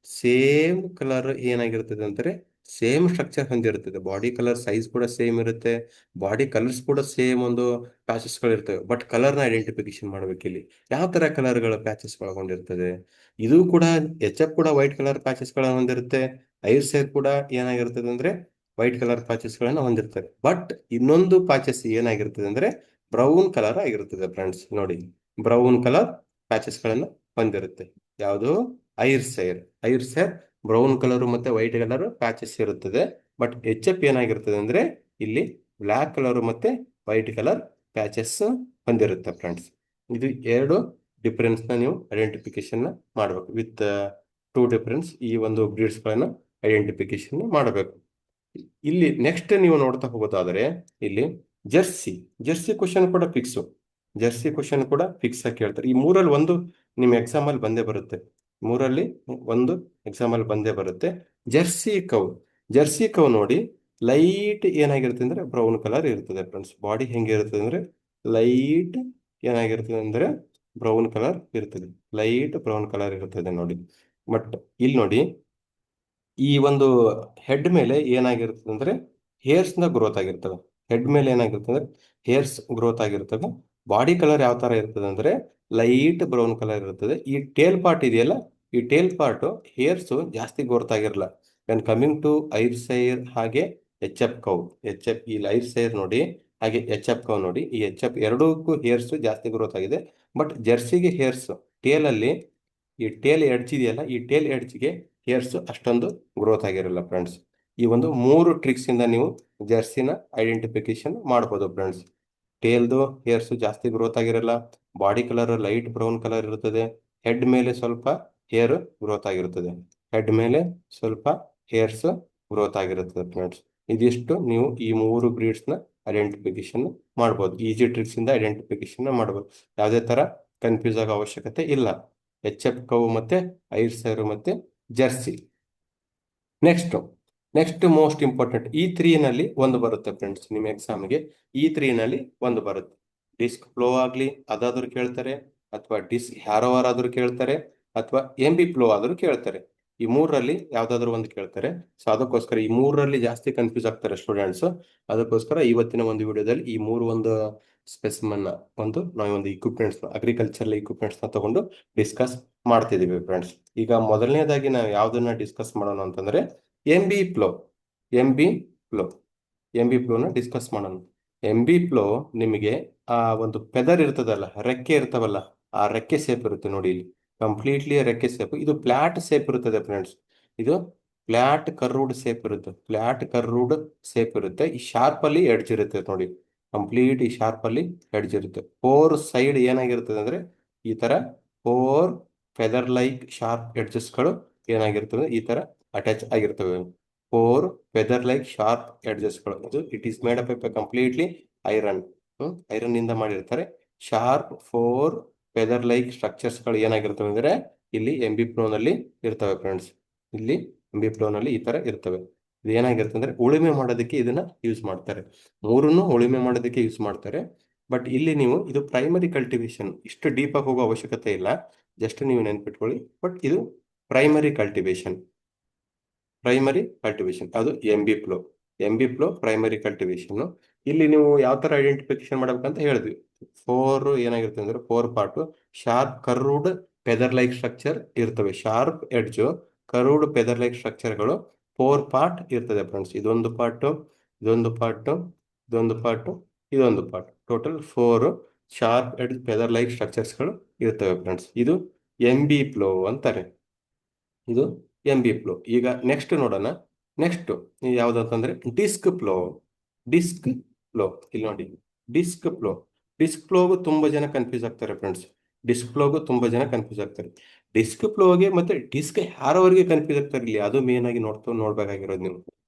ಸೇಮ್ ಕಲರ್ ಏನಾಗಿರ್ತದೆ ಅಂದ್ರೆ ಸೇಮ್ ಸ್ಟ್ರಕ್ಚರ್ ಹೊಂದಿರುತ್ತದೆ. ಬಾಡಿ ಕಲರ್ ಸೈಜ್ ಕೂಡ ಸೇಮ್ ಇರುತ್ತೆ, ಬಾಡಿ ಕಲರ್ಸ್ ಕೂಡ ಸೇಮ್ ಒಂದು ಪ್ಯಾಚಸ್ ಗಳು ಇರ್ತವೆ. ಬಟ್ ಕಲರ್ ನ ಐಡೆಂಟಿಫಿಕೇಶನ್ ಮಾಡ್ಬೇಕು. ಇಲ್ಲಿ ಯಾವ ತರ ಕಲರ್ ಗಳ ಪ್ಯಾಚಸ್ ಒಳಗೊಂಡಿರ್ತದೆ. ಇದು ಕೂಡ ಎಚ್ ಎಫ್ ಕೂಡ ವೈಟ್ ಕಲರ್ ಪ್ಯಾಚಸ್ ಗಳನ್ನ ಹೊಂದಿರುತ್ತೆ. ಐರ್ ಸೈರ್ ಕೂಡ ಏನಾಗಿರ್ತದೆ ಅಂದ್ರೆ ವೈಟ್ ಕಲರ್ ಪ್ಯಾಚಸ್ ಗಳನ್ನ ಹೊಂದಿರ್ತಾರೆ. ಬಟ್ ಇನ್ನೊಂದು ಪ್ಯಾಚಸ್ ಏನಾಗಿರ್ತದೆ ಅಂದ್ರೆ ಬ್ರೌನ್ ಕಲರ್ ಆಗಿರ್ತದೆ ಫ್ರೆಂಡ್ಸ್. ನೋಡಿ, ಬ್ರೌನ್ ಕಲರ್ ಪ್ಯಾಚಸ್ ಗಳನ್ನ ಹೊಂದಿರುತ್ತೆ. ಯಾವುದು ಐರ್ ಸೈರ್. ಐರ್ ಸೈರ್ ಬ್ರೌನ್ ಕಲರ್ ಮತ್ತೆ ವೈಟ್ ಕಲರ್ ಪ್ಯಾಚಸ್ ಇರುತ್ತದೆ. ಬಟ್ ಎಚ್ ಎಫ್ ಏನಾಗಿರ್ತದೆ ಅಂದ್ರೆ ಇಲ್ಲಿ ಬ್ಲ್ಯಾಕ್ ಕಲರ್ ಮತ್ತೆ ವೈಟ್ ಕಲರ್ ಪ್ಯಾಚಸ್ ಹೊಂದಿರುತ್ತೆ ಫ್ರೆಂಡ್ಸ್. ಇದು ಎರಡು ಡಿಫರೆನ್ಸ್ ನ ನೀವು ಐಡೆಂಟಿಫಿಕೇಶನ್ ಮಾಡಬೇಕು. ವಿತ್ ಟೂ ಡಿಫರೆನ್ಸ್ ಈ ಒಂದು ಬ್ರೀಡ್ಸ್ ಗಳನ್ನ ಐಡೆಂಟಿಫಿಕೇಶನ್ ಮಾಡಬೇಕು. ಇಲ್ಲಿ ನೆಕ್ಸ್ಟ್ ನೀವು ನೋಡ್ತಾ ಹೋಗೋದಾದ್ರೆ ಇಲ್ಲಿ ಜರ್ಸಿ. ಜರ್ಸಿ ಕ್ವಶನ್ ಕೂಡ ಫಿಕ್ಸ್. ಜರ್ಸಿ ಕ್ವಶನ್ ಕೂಡ ಫಿಕ್ಸ್ ಆಗಿ ಕೇಳ್ತಾರೆ. ಈ ಮೂರಲ್ಲಿ ಒಂದು ನಿಮ್ ಎಕ್ಸಾಮ್ ಅಲ್ಲಿ ಬಂದೇ ಬರುತ್ತೆ. ಮೂರಲ್ಲಿ ಒಂದು ಎಕ್ಸಾಮ್ ಅಲ್ಲಿ ಬಂದೇ ಬರುತ್ತೆ. Jersey cow. ಜರ್ಸಿ ಕೌ ನೋಡಿ ಲೈಟ್ ಏನಾಗಿರುತ್ತೆ ಅಂದ್ರೆ ಬ್ರೌನ್ ಕಲರ್ ಇರ್ತದೆ ಫ್ರೆಂಡ್ಸ್. ಬಾಡಿ ಹೆಂಗಿರ್ತದೆ ಅಂದ್ರೆ ಲೈಟ್ ಏನಾಗಿರ್ತದೆ ಅಂದ್ರೆ ಬ್ರೌನ್ ಕಲರ್ ಇರ್ತದೆ. ಲೈಟ್ ಬ್ರೌನ್ ಕಲರ್ ಇರ್ತದೆ ನೋಡಿ. ಬಟ್ ಇಲ್ಲಿ ನೋಡಿ ಈ ಒಂದು ಹೆಡ್ ಮೇಲೆ ಏನಾಗಿರ್ತದೆ ಅಂದ್ರೆ ಹೇರ್ಸ್ ನ ಗ್ರೋತ್ ಆಗಿರ್ತವೆ. ಹೆಡ್ ಮೇಲೆ ಏನಾಗಿರ್ತದೆ ಅಂದ್ರೆ ಹೇರ್ಸ್ ಗ್ರೋತ್ ಆಗಿರ್ತವೆ. ಬಾಡಿ ಕಲರ್ ಯಾವ ತರ ಇರ್ತದೆ ಅಂದ್ರೆ ಲೈಟ್ ಬ್ರೌನ್ ಕಲರ್ ಇರ್ತದೆ. ಈ ಟೇಲ್ ಪಾರ್ಟ್ ಇದೆಯಲ್ಲ, ಈ ಟೇಲ್ ಪಾರ್ಟ್ ಹೇರ್ಸ್ ಜಾಸ್ತಿ ಗೊತ್ತಾಗಿರಲ್ಲ. When coming to years hair ಹಾಗೆ H F cow, H F ಈ ಐರ್ಸ್ ಹೇರ್ ನೋಡಿ, ಹಾಗೆ ಎಚ್ ಎಫ್ ಕೌ ನೋಡಿ, ಈ ಎಚ್ ಎಫ್ ಎರಡಕ್ಕೂ ಹೇರ್ಸ್ ಜಾಸ್ತಿ ಗ್ರೋತ್ ಆಗಿದೆ. ಬಟ್ ಜರ್ಸಿಗೆ ಹೇರ್ಸ್ ಟೇಲ್ ಅಲ್ಲಿ, ಈ ಟೇಲ್ ಎಡ್ಜ್ ಇದೆಯಲ್ಲ, ಈ ಟೇಲ್ ಎಡ್ಜ್ಗೆ ಹೇರ್ಸ್ ಅಷ್ಟೊಂದು ಗ್ರೋತ್ ಆಗಿರಲ್ಲ ಫ್ರೆಂಡ್ಸ್. ಈ ಒಂದು ಮೂರು ಟ್ರಿಕ್ಸ್ ಇಂದ ನೀವು ಜರ್ಸಿನ ಐಡೆಂಟಿಫಿಕೇಶನ್ ಮಾಡ್ಬೋದು ಫ್ರೆಂಡ್ಸ್. ಟೇಲ್ದು ಹೇರ್ಸ್ ಜಾಸ್ತಿ ಗ್ರೋತ್ ಆಗಿರಲ್ಲ, body colour light brown colour ಇರುತ್ತದೆ, ಹೆಡ್ ಮೇಲೆ ಸ್ವಲ್ಪ ಹೇರ್ ಗ್ರೋತ್ ಆಗಿರುತ್ತದೆ, ಹೆಡ್ ಮೇಲೆ ಸ್ವಲ್ಪ ಹೇರ್ಸ್ ಗ್ರೋತ್ ಆಗಿರುತ್ತದೆ ಫ್ರೆಂಡ್ಸ್. ಇದಿಷ್ಟು ನೀವು ಈ ಮೂರು ಬ್ರೀಡ್ಸ್ ನ ಐಡೆಂಟಿಫಿಕೇಶನ್ ಮಾಡ್ಬೋದು, ಈಸಿ ಟ್ರಿಕ್ಸ್ ಇಂದ ಐಡೆಂಟಿಫಿಕೇಶನ್ ಮಾಡ್ಬೋದು. ಯಾವುದೇ ತರ ಕನ್ಫ್ಯೂಸ್ ಆಗೋ ಅವಶ್ಯಕತೆ ಇಲ್ಲ. ಎಚ್ ಎಫ್ ಕವು ಮತ್ತೆ ಐರ್ಸ್ ಹೇರ್ ಮತ್ತೆ Jersey. Next next most important, ಈ ತ್ರೀ ನಲ್ಲಿ ಒಂದು ಬರುತ್ತೆ ಫ್ರೆಂಡ್ಸ್ ನಿಮ್ಮ ಎಕ್ಸಾಮ್ಗೆ. ಈ ತ್ರೀ ನಲ್ಲಿ ಒಂದು ಬರುತ್ತೆ. ಡಿಸ್ಕ್ ಫ್ಲೋ ಆಗ್ಲಿ ಅದಾದ್ರೂ ಕೇಳ್ತಾರೆ, ಅಥವಾ ಡಿಸ್ಕ್ ಹ್ಯಾರೋವರ್ ಆದ್ರೂ ಕೇಳ್ತಾರೆ, ಅಥವಾ ಎಂ ಬಿ ಫ್ಲೋ ಆದ್ರೂ ಕೇಳ್ತಾರೆ. ಈ ಮೂರರಲ್ಲಿ ಯಾವ್ದಾದ್ರು ಒಂದು ಕೇಳ್ತಾರೆ. ಸೊ ಅದಕ್ಕೋಸ್ಕರ ಈ ಮೂರರಲ್ಲಿ ಜಾಸ್ತಿ ಕನ್ಫ್ಯೂಸ್ ಆಗ್ತಾರೆ ಸ್ಟೂಡೆಂಟ್ಸ್. ಅದಕ್ಕೋಸ್ಕರ ಇವತ್ತಿನ ಒಂದು ವಿಡಿಯೋದಲ್ಲಿ ಈ ಮೂರು ಒಂದು ಸ್ಪೆಸಿಮನ್ ನಾವು ಒಂದು ಇಕ್ವಿಪ್ಮೆಂಟ್ಸ್, ಅಗ್ರಿಕಲ್ಚರಲ್ ಇಕ್ವಿಪ್ಮೆಂಟ್ಸ್ ನ ತಗೊಂಡು ಡಿಸ್ಕಸ್ ಮಾಡ್ತಿದೀವಿ ಫ್ರೆಂಡ್ಸ್. ಈಗ ಮೊದಲನೇದಾಗಿ ನಾವು ಯಾವ್ದನ್ನ ಡಿಸ್ಕಸ್ ಮಾಡೋಣ ಅಂತಂದ್ರೆ M B plough. M B plough M B ಫ್ಲೋನ ಡಿಸ್ಕಸ್ ಮಾಡೋಣ. ಎಂ ಬಿ ಫ್ಲೋ ನಿಮಗೆ ಆ ಒಂದು ಫೆದರ್ ಇರ್ತದಲ್ಲ, ರೆಕ್ಕೆ ಇರ್ತವಲ್ಲ, ಆ ರೆಕ್ಕೆ ಸೇಪ್ ಇರುತ್ತೆ ನೋಡಿ ಇಲ್ಲಿ, ಕಂಪ್ಲೀಟ್ಲಿ ರೆಕ್ಕೆ ಸೇಪ್. ಇದು ಫ್ಲಾಟ್ ಸೇಪ್ ಇರುತ್ತದೆ ಫ್ರೆಂಡ್ಸ್. ಇದು ಫ್ಲಾಟ್ ಕರ್ವ್ಡ್ ಸೇಪ್ ಇರುತ್ತೆ, ಫ್ಲಾಟ್ ಕರ್ವ್ಡ್ ಸೇಪ್ ಇರುತ್ತೆ. ಈ ಶಾರ್ಪ್ ಅಲ್ಲಿ ಎಡ್ಜ್ ಇರುತ್ತೆ ನೋಡಿ, ಕಂಪ್ಲೀಟ್ ಈ ಶಾರ್ಪ್ ಅಲ್ಲಿ ಎಡ್ಜ್ ಇರುತ್ತೆ. ಫೋರ್ ಸೈಡ್ ಏನಾಗಿರ್ತದೆ ಅಂದ್ರೆ ಈ ತರ ಫೋರ್ ಫೆದರ್ ಲೈಕ್ ಶಾರ್ಪ್ ಎಡ್ಜಸ್ಗಳು ಏನಾಗಿರ್ತದೆ ಈ ತರ ಅಟ್ಯಾಚ್ ಆಗಿರ್ತವೆ. ಫೋರ್ ಫೆದರ್ ಲೈಕ್ ಶಾರ್ಪ್ ಎಡ್ಜಸ್ಗಳು. ಇದು it is made up completely iron, iron ಇಂದ ಮಾಡಿರ್ತಾರೆ. ಶಾರ್ಪ್ ಫೋರ್ ಫೆದರ್ ಲೈಕ್ ಸ್ಟ್ರಕ್ಚರ್ಸ್ಗಳು ಏನಾಗಿರ್ತವೆ ಅಂದ್ರೆ ಇಲ್ಲಿ ಎಂ ಬಿ ನಲ್ಲಿ ಇರ್ತವೆ ಫ್ರೆಂಡ್ಸ್. ಇಲ್ಲಿ ಎಂ ಬಿ ನಲ್ಲಿ ಈ ತರ ಇರ್ತವೆ. ಇದು ಏನಾಗಿರುತ್ತೆ ಅಂದ್ರೆ ಉಳುಮೆ ಮಾಡೋದಕ್ಕೆ ಇದನ್ನ ಯೂಸ್ ಮಾಡ್ತಾರೆ. ಮೂರನ್ನು ಉಳುಮೆ ಮಾಡೋದಕ್ಕೆ ಯೂಸ್ ಮಾಡ್ತಾರೆ. ಬಟ್ ಇಲ್ಲಿ ನೀವು ಇದು ಪ್ರೈಮರಿ ಕಲ್ಟಿವೇಶನ್, ಇಷ್ಟು ಡೀಪ್ ಆಗಿ ಹೋಗೋ ಅವಶ್ಯಕತೆ ಇಲ್ಲ, ಜಸ್ಟ್ ನೀವು ನೆನ್ಪಿಟ್ಕೊಳ್ಳಿ. ಬಟ್ ಇದು ಪ್ರೈಮರಿ ಕಲ್ಟಿವೇಶನ್, ಪ್ರೈಮರಿ ಕಲ್ಟಿವೇಶನ್ ಅದು M B plough. M B flow primary cultivation. ಇಲ್ಲಿ ನೀವು ಯಾವ ತರ ಐಡೆಂಟಿಫಿಕೇಶನ್ ಮಾಡ್ಬೇಕಂತ ಹೇಳಿದ್ವಿ. ಫೋರ್ ಏನಾಗಿರುತ್ತೆ ಅಂದ್ರೆ four part sharp curved feather like structure ಇರ್ತವೆ. Sharp edge curved feather like ಸ್ಟ್ರಕ್ಚರ್ಗಳು ಫೋರ್ ಪಾರ್ಟ್ ಇರ್ತದೆ ಫ್ರೆಂಡ್ಸ್. ಇದೊಂದು ಪಾರ್ಟ್, ಇದೊಂದು ಪಾರ್ಟ್, ಇದೊಂದು ಪಾರ್ಟ್, ಇದೊಂದು part, total four sharp edge feather like ಸ್ಟ್ರಕ್ಚರ್ಸ್ಗಳು ಇರ್ತವೆ ಫ್ರೆಂಡ್ಸ್. ಇದು ಎಂ ಬಿ ಫ್ಲೋ ಅಂತಾರೆ. ಇದು ಎಂ ಬಿ ಫ್ಲೋ. ಈಗ ನೆಕ್ಸ್ಟ್ ನೋಡೋಣ. ನೆಕ್ಸ್ಟ್ ಯಾವ್ದಂತಂದ್ರೆ ಡಿಸ್ಕ್ ಫ್ಲೋ. ಡಿಸ್ಕ್ ಫ್ಲೋ ಇಲ್ಲಿ ನೋಡಿ, ಡಿಸ್ಕ್ ಫ್ಲೋ. ಡಿಸ್ಕ್ ಫ್ಲೋಗೂ ತುಂಬಾ ಜನ ಕನ್ಫ್ಯೂಸ್ ಆಗ್ತಾರೆ ಫ್ರೆಂಡ್ಸ್. ಡಿಸ್ಕ್ ಫ್ಲೋಗೂ ತುಂಬಾ ಜನ ಕನ್ಫ್ಯೂಸ್ ಆಗ್ತಾರೆ. ಡಿಸ್ಕ್ ಫ್ಲೋಗೆ ಮತ್ತೆ ಡಿಸ್ಕ್ ಯಾರವರೆಗೆ ಕನ್ಫ್ಯೂಸ್ ಆಗ್ತಾರೆ ಇಲ್ಲಿ, ಅದು ಮೇನ್ ಆಗಿ ನೋಡ್ಬೇಕಾಗಿರೋದು ನೀವು.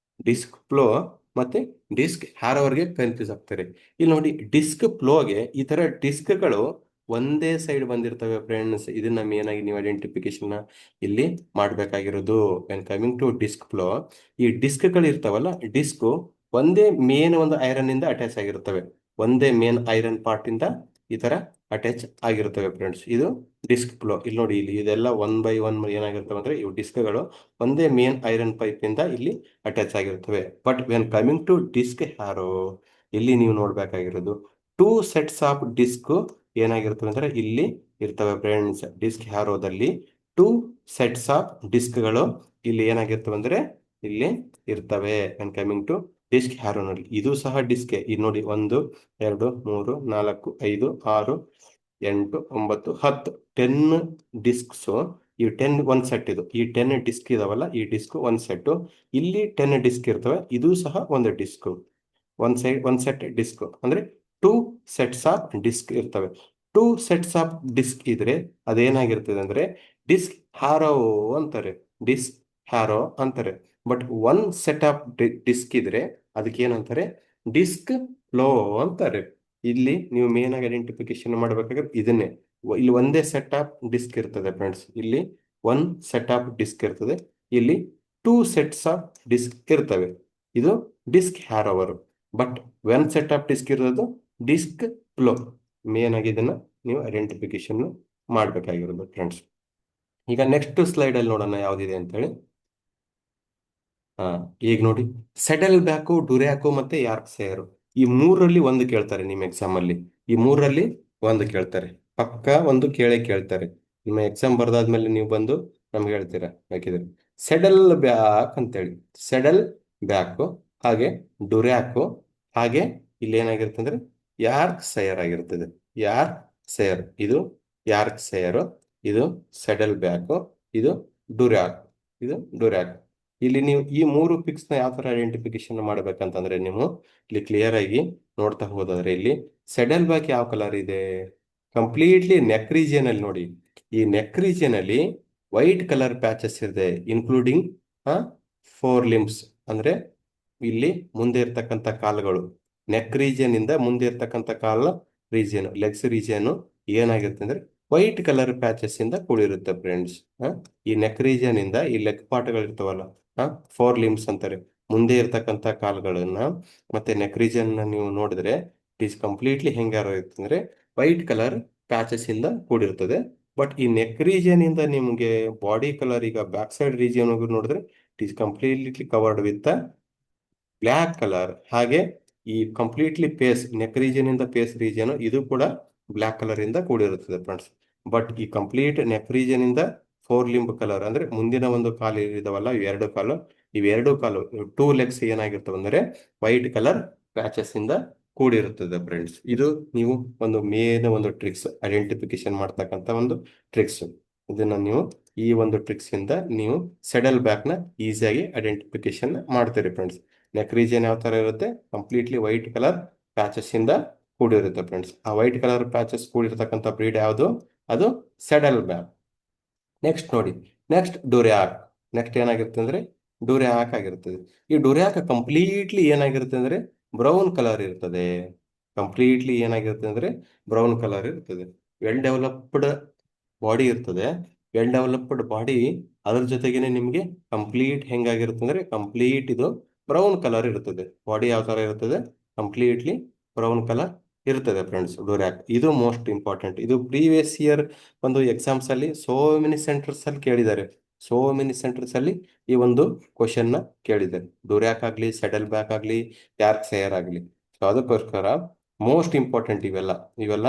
ಡಿಸ್ಕ್ ಫ್ಲೋ ಮತ್ತೆ ಡಿಸ್ಕ್ ಯಾರವರೆಗೆ ಕನ್ಫ್ಯೂಸ್ ಆಗ್ತಾರೆ. ಇಲ್ಲಿ ನೋಡಿ, ಡಿಸ್ಕ್ ಫ್ಲೋಗೆ ಈ ತರ ಡಿಸ್ಕ್ಗಳು ಒಂದೇ ಸೈಡ್ ಬಂದಿರ್ತವೆ ಫ್ರೆಂಡ್ಸ್. ಇದನ್ನ ಮೇನ್ ಆಗಿ ನೀವು ಐಡೆಂಟಿಫಿಕೇಶನ್ ಇಲ್ಲಿ ಮಾಡ್ಬೇಕಾಗಿರೋದು. When coming to disc plough, ಈ ಡಿಸ್ಕ್ಗಳು ಇರ್ತಾವಲ್ಲ, ಡಿಸ್ಕ್ ಒಂದೇ ಮೇನ್ ಒಂದು ಐರನ್ ಇಂದ ಅಟ್ಯಾಚ್ ಆಗಿರ್ತವೆ. ಒಂದೇ ಮೇನ್ ಐರನ್ ಪಾರ್ಟ್ ಇಂದ ಈ ತರ ಅಟ್ಯಾಚ್ ಆಗಿರ್ತವೆ ಫ್ರೆಂಡ್ಸ್. ಇದು ಡಿಸ್ಕ್ ಫ್ಲೋ. ಇಲ್ಲಿ ನೋಡಿ, ಇಲ್ಲಿ ಇದೆಲ್ಲ ಒನ್ ಬೈ ಒನ್ ಏನಾಗಿರ್ತವೆ ಅಂದ್ರೆ ಇವು ಡಿಸ್ಕ್ಗಳು ಒಂದೇ ಮೇನ್ ಐರನ್ ಪೈಪ್ ಇಂದ ಇಲ್ಲಿ ಅಟ್ಯಾಚ್ ಆಗಿರ್ತವೆ. But when coming to disc harrow, ಇಲ್ಲಿ ನೀವು ನೋಡ್ಬೇಕಾಗಿರೋದು ಟೂ ಸೆಟ್ಸ್ ಆಫ್ ಡಿಸ್ಕ್ ಏನಾಗಿರ್ತವೆ ಅಂದ್ರೆ ಇಲ್ಲಿ ಇರ್ತವೆ ಫ್ರೆಂಡ್ಸ್. ಡಿಸ್ಕ್ ಹ್ಯಾರೋದಲ್ಲಿ ಟೂ ಸೆಟ್ಸ್ ಆಫ್ ಡಿಸ್ಕ್ಗಳು ಇಲ್ಲಿ ಏನಾಗಿರ್ತವೆ ಅಂದ್ರೆ ಇಲ್ಲಿ ಇರ್ತವೆ. ಅಂಡ್ ಕಮಿಂಗ್ ಟು ಡಿಸ್ಕ್ ಹ್ಯಾರೋನಲ್ಲಿ ಇದು ಸಹ ಡಿಸ್ಕ್. ಇದು ನೋಡಿ, 1 2 3 4 5 6 8 9 10 10 ಡಿಸ್ಕ್ಸ್. ಈ 10 ಒಂದ್ ಸೆಟ್. ಇದು ಈ 10 ಡಿಸ್ಕ್ ಇದಾವಲ್ಲ, ಈ ಡಿಸ್ಕ್ ಒಂದ್ ಸೆಟ್. ಇಲ್ಲಿ 10 ಡಿಸ್ಕ್ ಇರ್ತವೆ, ಇದು ಸಹ ಒಂದು ಡಿಸ್ಕ್. ಒಂದ್ ಸೆಟ್ ಡಿಸ್ಕ್ ಅಂದ್ರೆ ಟೂ ಸೆಟ್ಸ್ ಆಫ್ ಡಿಸ್ಕ್ ಇರ್ತವೆ. ಟೂ ಸೆಟ್ಸ್ ಆಫ್ ಡಿಸ್ಕ್ ಇದ್ರೆ ಅದೇನಾಗಿರ್ತದೆ ಅಂದ್ರೆ ಡಿಸ್ಕ್ ಹ್ಯಾರೋ ಅಂತಾರೆ, ಡಿಸ್ಕ್ ಹ್ಯಾರೋ ಅಂತಾರೆ. But one set of disc ಇದ್ರೆ ಅದಕ್ಕೆ ಏನಂತಾರೆ, ಡಿಸ್ಕ್ ಫ್ಲೋ ಅಂತಾರೆ. ಇಲ್ಲಿ ನೀವು ಮೇನ್ ಆಗಿ ಐಡೆಂಟಿಫಿಕೇಶನ್ ಮಾಡ್ಬೇಕಾದ್ರೆ ಇದನ್ನೇ. ಇಲ್ಲಿ ಒಂದೇ ಸೆಟ್ ಆಫ್ ಡಿಸ್ಕ್ ಇರ್ತದೆ ಫ್ರೆಂಡ್ಸ್. ಇಲ್ಲಿ ಒನ್ ಸೆಟ್ ಆಫ್ ಡಿಸ್ಕ್ ಇರ್ತದೆ, ಇಲ್ಲಿ ಟೂ ಸೆಟ್ಸ್ ಆಫ್ ಡಿಸ್ಕ್ ಇರ್ತವೆ. ಇದು ಡಿಸ್ಕ್ ಹ್ಯಾರೋವರ್. ಬಟ್ ಒನ್ ಸೆಟ್ ಆಫ್ ಡಿಸ್ಕ್ ಇರೋದು ಡಿಸ್ಕ್ ಫ್ಲೋ. ಮೇನ್ ಆಗಿ ಇದನ್ನ ನೀವು ಐಡೆಂಟಿಫಿಕೇಶನ್ ಮಾಡ್ಬೇಕಾಗಿರೋದು ಫ್ರೆಂಡ್ಸ್. ಈಗ ನೆಕ್ಸ್ಟ್ ಸ್ಲೈಡ್ ಅಲ್ಲಿ ನೋಡೋಣ ಯಾವ್ದಿದೆ ಅಂತ ಹೇಳಿ. ಹಾ, ಈಗ ನೋಡಿ, ಸೆಟಲ್ ಬ್ಯಾಕು, ಡುರ್ಯಾಕೋ ಮತ್ತೆ ಯಾರ್ಕ್ ಸೇರು, ಈ ಮೂರರಲ್ಲಿ ಒಂದು ಕೇಳ್ತಾರೆ ನಿಮ್ಮ ಎಕ್ಸಾಮ್ ಅಲ್ಲಿ. ಈ ಮೂರರಲ್ಲಿ ಒಂದು ಕೇಳ್ತಾರೆ, ಪಕ್ಕ ಒಂದು ಕೇಳ್ತಾರೆ. ನಿಮ್ಮ ಎಕ್ಸಾಮ್ ಬರ್ದಾದ್ಮೇಲೆ ನೀವು ಬಂದು ನಮ್ಗೆ ಹೇಳ್ತೀರಾ ಬೇಕಿದ್ರೆ. ಸೆಡಲ್ ಬ್ಯಾಕ್ ಅಂತೇಳಿ, ಸೆಡಲ್ ಬ್ಯಾಕು, ಹಾಗೆ ಡುರ್ಯಾಕು, ಹಾಗೆ ಇಲ್ಲಿ ಏನಾಗಿರುತ್ತೆ ಅಂದ್ರೆ ಯಾರ್ಕ್ ಸೈಯರ್ ಆಗಿರ್ತದೆ. ಯಾರ್ಕ್ ಸೈಯರ್, ಇದು ಯಾರ್ಕ್ ಸೈಯರ್, ಇದು ಸೆಡಲ್ ಬ್ಯಾಕು, ಇದು ಡುರ್ಯಾಕ್, ಇದು ಡುರ್ಯಾಕ್. ಇಲ್ಲಿ ನೀವು ಈ ಮೂರು ಪಿಕ್ಸ್ ನ ಯಾವ ತರ ಐಡೆಂಟಿಫಿಕೇಶನ್ ಮಾಡ್ಬೇಕಂತಂದ್ರೆ, ನೀವು ಇಲ್ಲಿ ಕ್ಲಿಯರ್ ಆಗಿ ನೋಡ್ತಾ ಹೋದಾದ್ರೆ, ಇಲ್ಲಿ ಸೆಡಲ್ ಬ್ಯಾಕ್ ಯಾವ ಕಲರ್ ಇದೆ, ಕಂಪ್ಲೀಟ್ಲಿ ನೆಕ್ ರೀಜಿಯನ್ ಅಲ್ಲಿ ನೋಡಿ. ಈ ನೆಕ್ ರೀಜಿಯನ್ ಅಲ್ಲಿ ವೈಟ್ ಕಲರ್ ಪ್ಯಾಚಸ್ ಇದೆ, ಇನ್ಕ್ಲೂಡಿಂಗ್ ಫೋರ್ ಲಿಂಬ್ಸ್, ಅಂದ್ರೆ ಇಲ್ಲಿ ಮುಂದೆ ಇರ್ತಕ್ಕಂಥ ಕಾಲುಗಳು. ನೆಕ್ ರೀಜಿಯನ್ ಇಂದ ಮುಂದೆ ಇರ್ತಕ್ಕಂಥ ಕಾಲ ರೀಜಿಯನ್, ಲೆಗ್ಸ್ ರೀಜಿಯನ್ ಏನಾಗಿರುತ್ತೆ ಅಂದ್ರೆ ವೈಟ್ ಕಲರ್ ಪ್ಯಾಚಸ್ ಇಂದ ಕೂಡಿರುತ್ತೆ ಫ್ರೆಂಡ್ಸ್. ಈ ನೆಕ್ ರೀಜಿಯನ್ ಇಂದ ಈ ಲೆಗ್ ಪಾರ್ಟ್ಗಳು ಇರ್ತಾವಲ್ಲ, ಫೋರ್ ಲಿಂಬ್ಸ್ ಅಂತಾರೆ, ಮುಂದೆ ಇರ್ತಕ್ಕಂಥ ಕಾಲುಗಳನ್ನ ಮತ್ತೆ ನೆಕ್ ರೀಜಿಯನ್ ನೀವು ನೋಡಿದ್ರೆ ಇಟ್ ಈಸ್ ಕಂಪ್ಲೀಟ್ಲಿ ಹೆಂಗಾಗಿರುತ್ತೆ ಅಂದ್ರೆ ವೈಟ್ ಕಲರ್ ಪ್ಯಾಚಸ್ ಇಂದ ಕೂಡಿರ್ತದೆ. ಬಟ್ ಈ ನೆಕ್ ರೀಜಿಯನ್ ಇಂದ ನಿಮಗೆ ಬಾಡಿ ಕಲರ್, ಈಗ ಬ್ಯಾಕ್ ಸೈಡ್ ರೀಜಿಯನ್ ನೋಡಿದ್ರೆ it is completely covered with black colour. ಹಾಗೆ ಈ ಕಂಪ್ಲೀಟ್ಲಿ ಫೇಸ್, ನೆಕ್ ರೀಜಿಯನ್ ಇಂದ ಫೇಸ್ ರೀಜಿಯನ್ ಇದು ಕೂಡ ಬ್ಲ್ಯಾಕ್ ಕಲರ್ ಇಂದ ಕೂಡಿರುತ್ತದೆ ಫ್ರೆಂಡ್ಸ್. ಬಟ್ ಈ ಕಂಪ್ಲೀಟ್ ನೆಕ್ ರೀಜಿಯನ್ ಇಂದ ಫೋರ್ ಲಿಂಬ್ ಕಲರ್, ಅಂದ್ರೆ ಮುಂದಿನ ಒಂದು ಕಾಲು ಇದಾವಲ್ಲ ಇವೆರಡು ಕಾಲು, ಇವೆರಡು ಕಾಲು ಟೂ ಲೆಗ್ಸ್ ಏನಾಗಿರ್ತವೆ ಅಂದ್ರೆ ವೈಟ್ ಕಲರ್ ಪ್ಯಾಚಸ್ ಇಂದ ಕೂಡಿರುತ್ತದೆ ಫ್ರೆಂಡ್ಸ್. ಇದು ನೀವು ಒಂದು ಮೇನ್ ಒಂದು ಟ್ರಿಕ್ಸ್, ಐಡೆಂಟಿಫಿಕೇಶನ್ ಮಾಡ್ತಕ್ಕಂಥ ಒಂದು ಟ್ರಿಕ್ಸ್. ಇದನ್ನ ನೀವು ಈ ಒಂದು ಟ್ರಿಕ್ಸ್ ಇಂದ ನೀವು ಸೆಡಲ್ ಬ್ಯಾಕ್ ನ ಈಸಿಯಾಗಿ ಐಡೆಂಟಿಫಿಕೇಶನ್ ಮಾಡ್ತೀರಿ ಫ್ರೆಂಡ್ಸ್. ನೆಕ್ ರೀಜಿಯನ್ ಯಾವ ತರ ಇರುತ್ತೆ, ಕಂಪ್ಲೀಟ್ಲಿ ವೈಟ್ ಕಲರ್ ಪ್ಯಾಚಸ್ ಇಂದ ಕೂಡಿರುತ್ತೆ ಫ್ರೆಂಡ್ಸ್. ಆ ವೈಟ್ ಕಲರ್ ಪ್ಯಾಚಸ್ ಕೂಡಿರ್ತಕ್ಕಂಥ ಬ್ರೀಡ್ ಯಾವುದು, ಅದು ಸೆಡಲ್ ಬ್ಯಾಕ್. ನೆಕ್ಸ್ಟ್ ನೋಡಿ, ನೆಕ್ಸ್ಟ್ ಡುರ್ಯಾಕ್. ನೆಕ್ಸ್ಟ್ ಏನಾಗಿರುತ್ತೆ ಅಂದ್ರೆ ಡುರ್ಯಾಕ್ ಆಗಿರ್ತದೆ. ಈ ಡುರ್ಯಾಕ್ ಕಂಪ್ಲೀಟ್ಲಿ ಏನಾಗಿರುತ್ತೆ ಅಂದ್ರೆ ಬ್ರೌನ್ ಕಲರ್ ಇರ್ತದೆ. ಕಂಪ್ಲೀಟ್ಲಿ ಏನಾಗಿರುತ್ತೆ ಅಂದ್ರೆ ಬ್ರೌನ್ ಕಲರ್ ಇರ್ತದೆ. ವೆಲ್ ಡೆವಲಪ್ಡ್ ಬಾಡಿ ಇರ್ತದೆ. ವೆಲ್ ಡೆವಲಪ್ಡ್ ಬಾಡಿ, ಅದ್ರ ಜೊತೆಗೇನೆ ನಿಮಗೆ ಕಂಪ್ಲೀಟ್ ಹೆಂಗಾಗಿರುತ್ತೆ ಅಂದ್ರೆ ಕಂಪ್ಲೀಟ್ ಇದು ಬ್ರೌನ್ ಕಲರ್ ಇರ್ತದೆ. ಬಾಡಿ ಯಾವ ತರ ಇರ್ತದೆ, ಕಂಪ್ಲೀಟ್ಲಿ ಬ್ರೌನ್ ಕಲರ್ ಇರ್ತದೆ ಫ್ರೆಂಡ್ಸ್ ಡೋರ್ಯಾಕ್. ಇದು ಮೋಸ್ಟ್ ಇಂಪಾರ್ಟೆಂಟ್. ಇದು ಪ್ರೀವಿಯಸ್ ಇಯರ್ ಒಂದು ಎಕ್ಸಾಮ್ಸ್ ಅಲ್ಲಿ ಸೋ ಮೆನಿ ಸೆಂಟರ್ಸ್ ಅಲ್ಲಿ ಕೇಳಿದ್ದಾರೆ. ಸೋ ಮೆನಿ ಸೆಂಟರ್ಸ್ ಅಲ್ಲಿ ಈ ಒಂದು ಕ್ವಶನ್ ನ ಕೇಳಿದ್ದಾರೆ. ಡೋರ್ಯಾಕ್ ಆಗ್ಲಿ, ಸೆಡಲ್ ಬ್ಯಾಕ್ ಆಗ್ಲಿ, ಯಾರ್ಕ್ ಸೇಯರ್ ಆಗ್ಲಿ. ಸೊ ಅದಕ್ಕೋಸ್ಕರ ಮೋಸ್ಟ್ ಇಂಪಾರ್ಟೆಂಟ್ ಇವೆಲ್ಲ, ಇವೆಲ್ಲ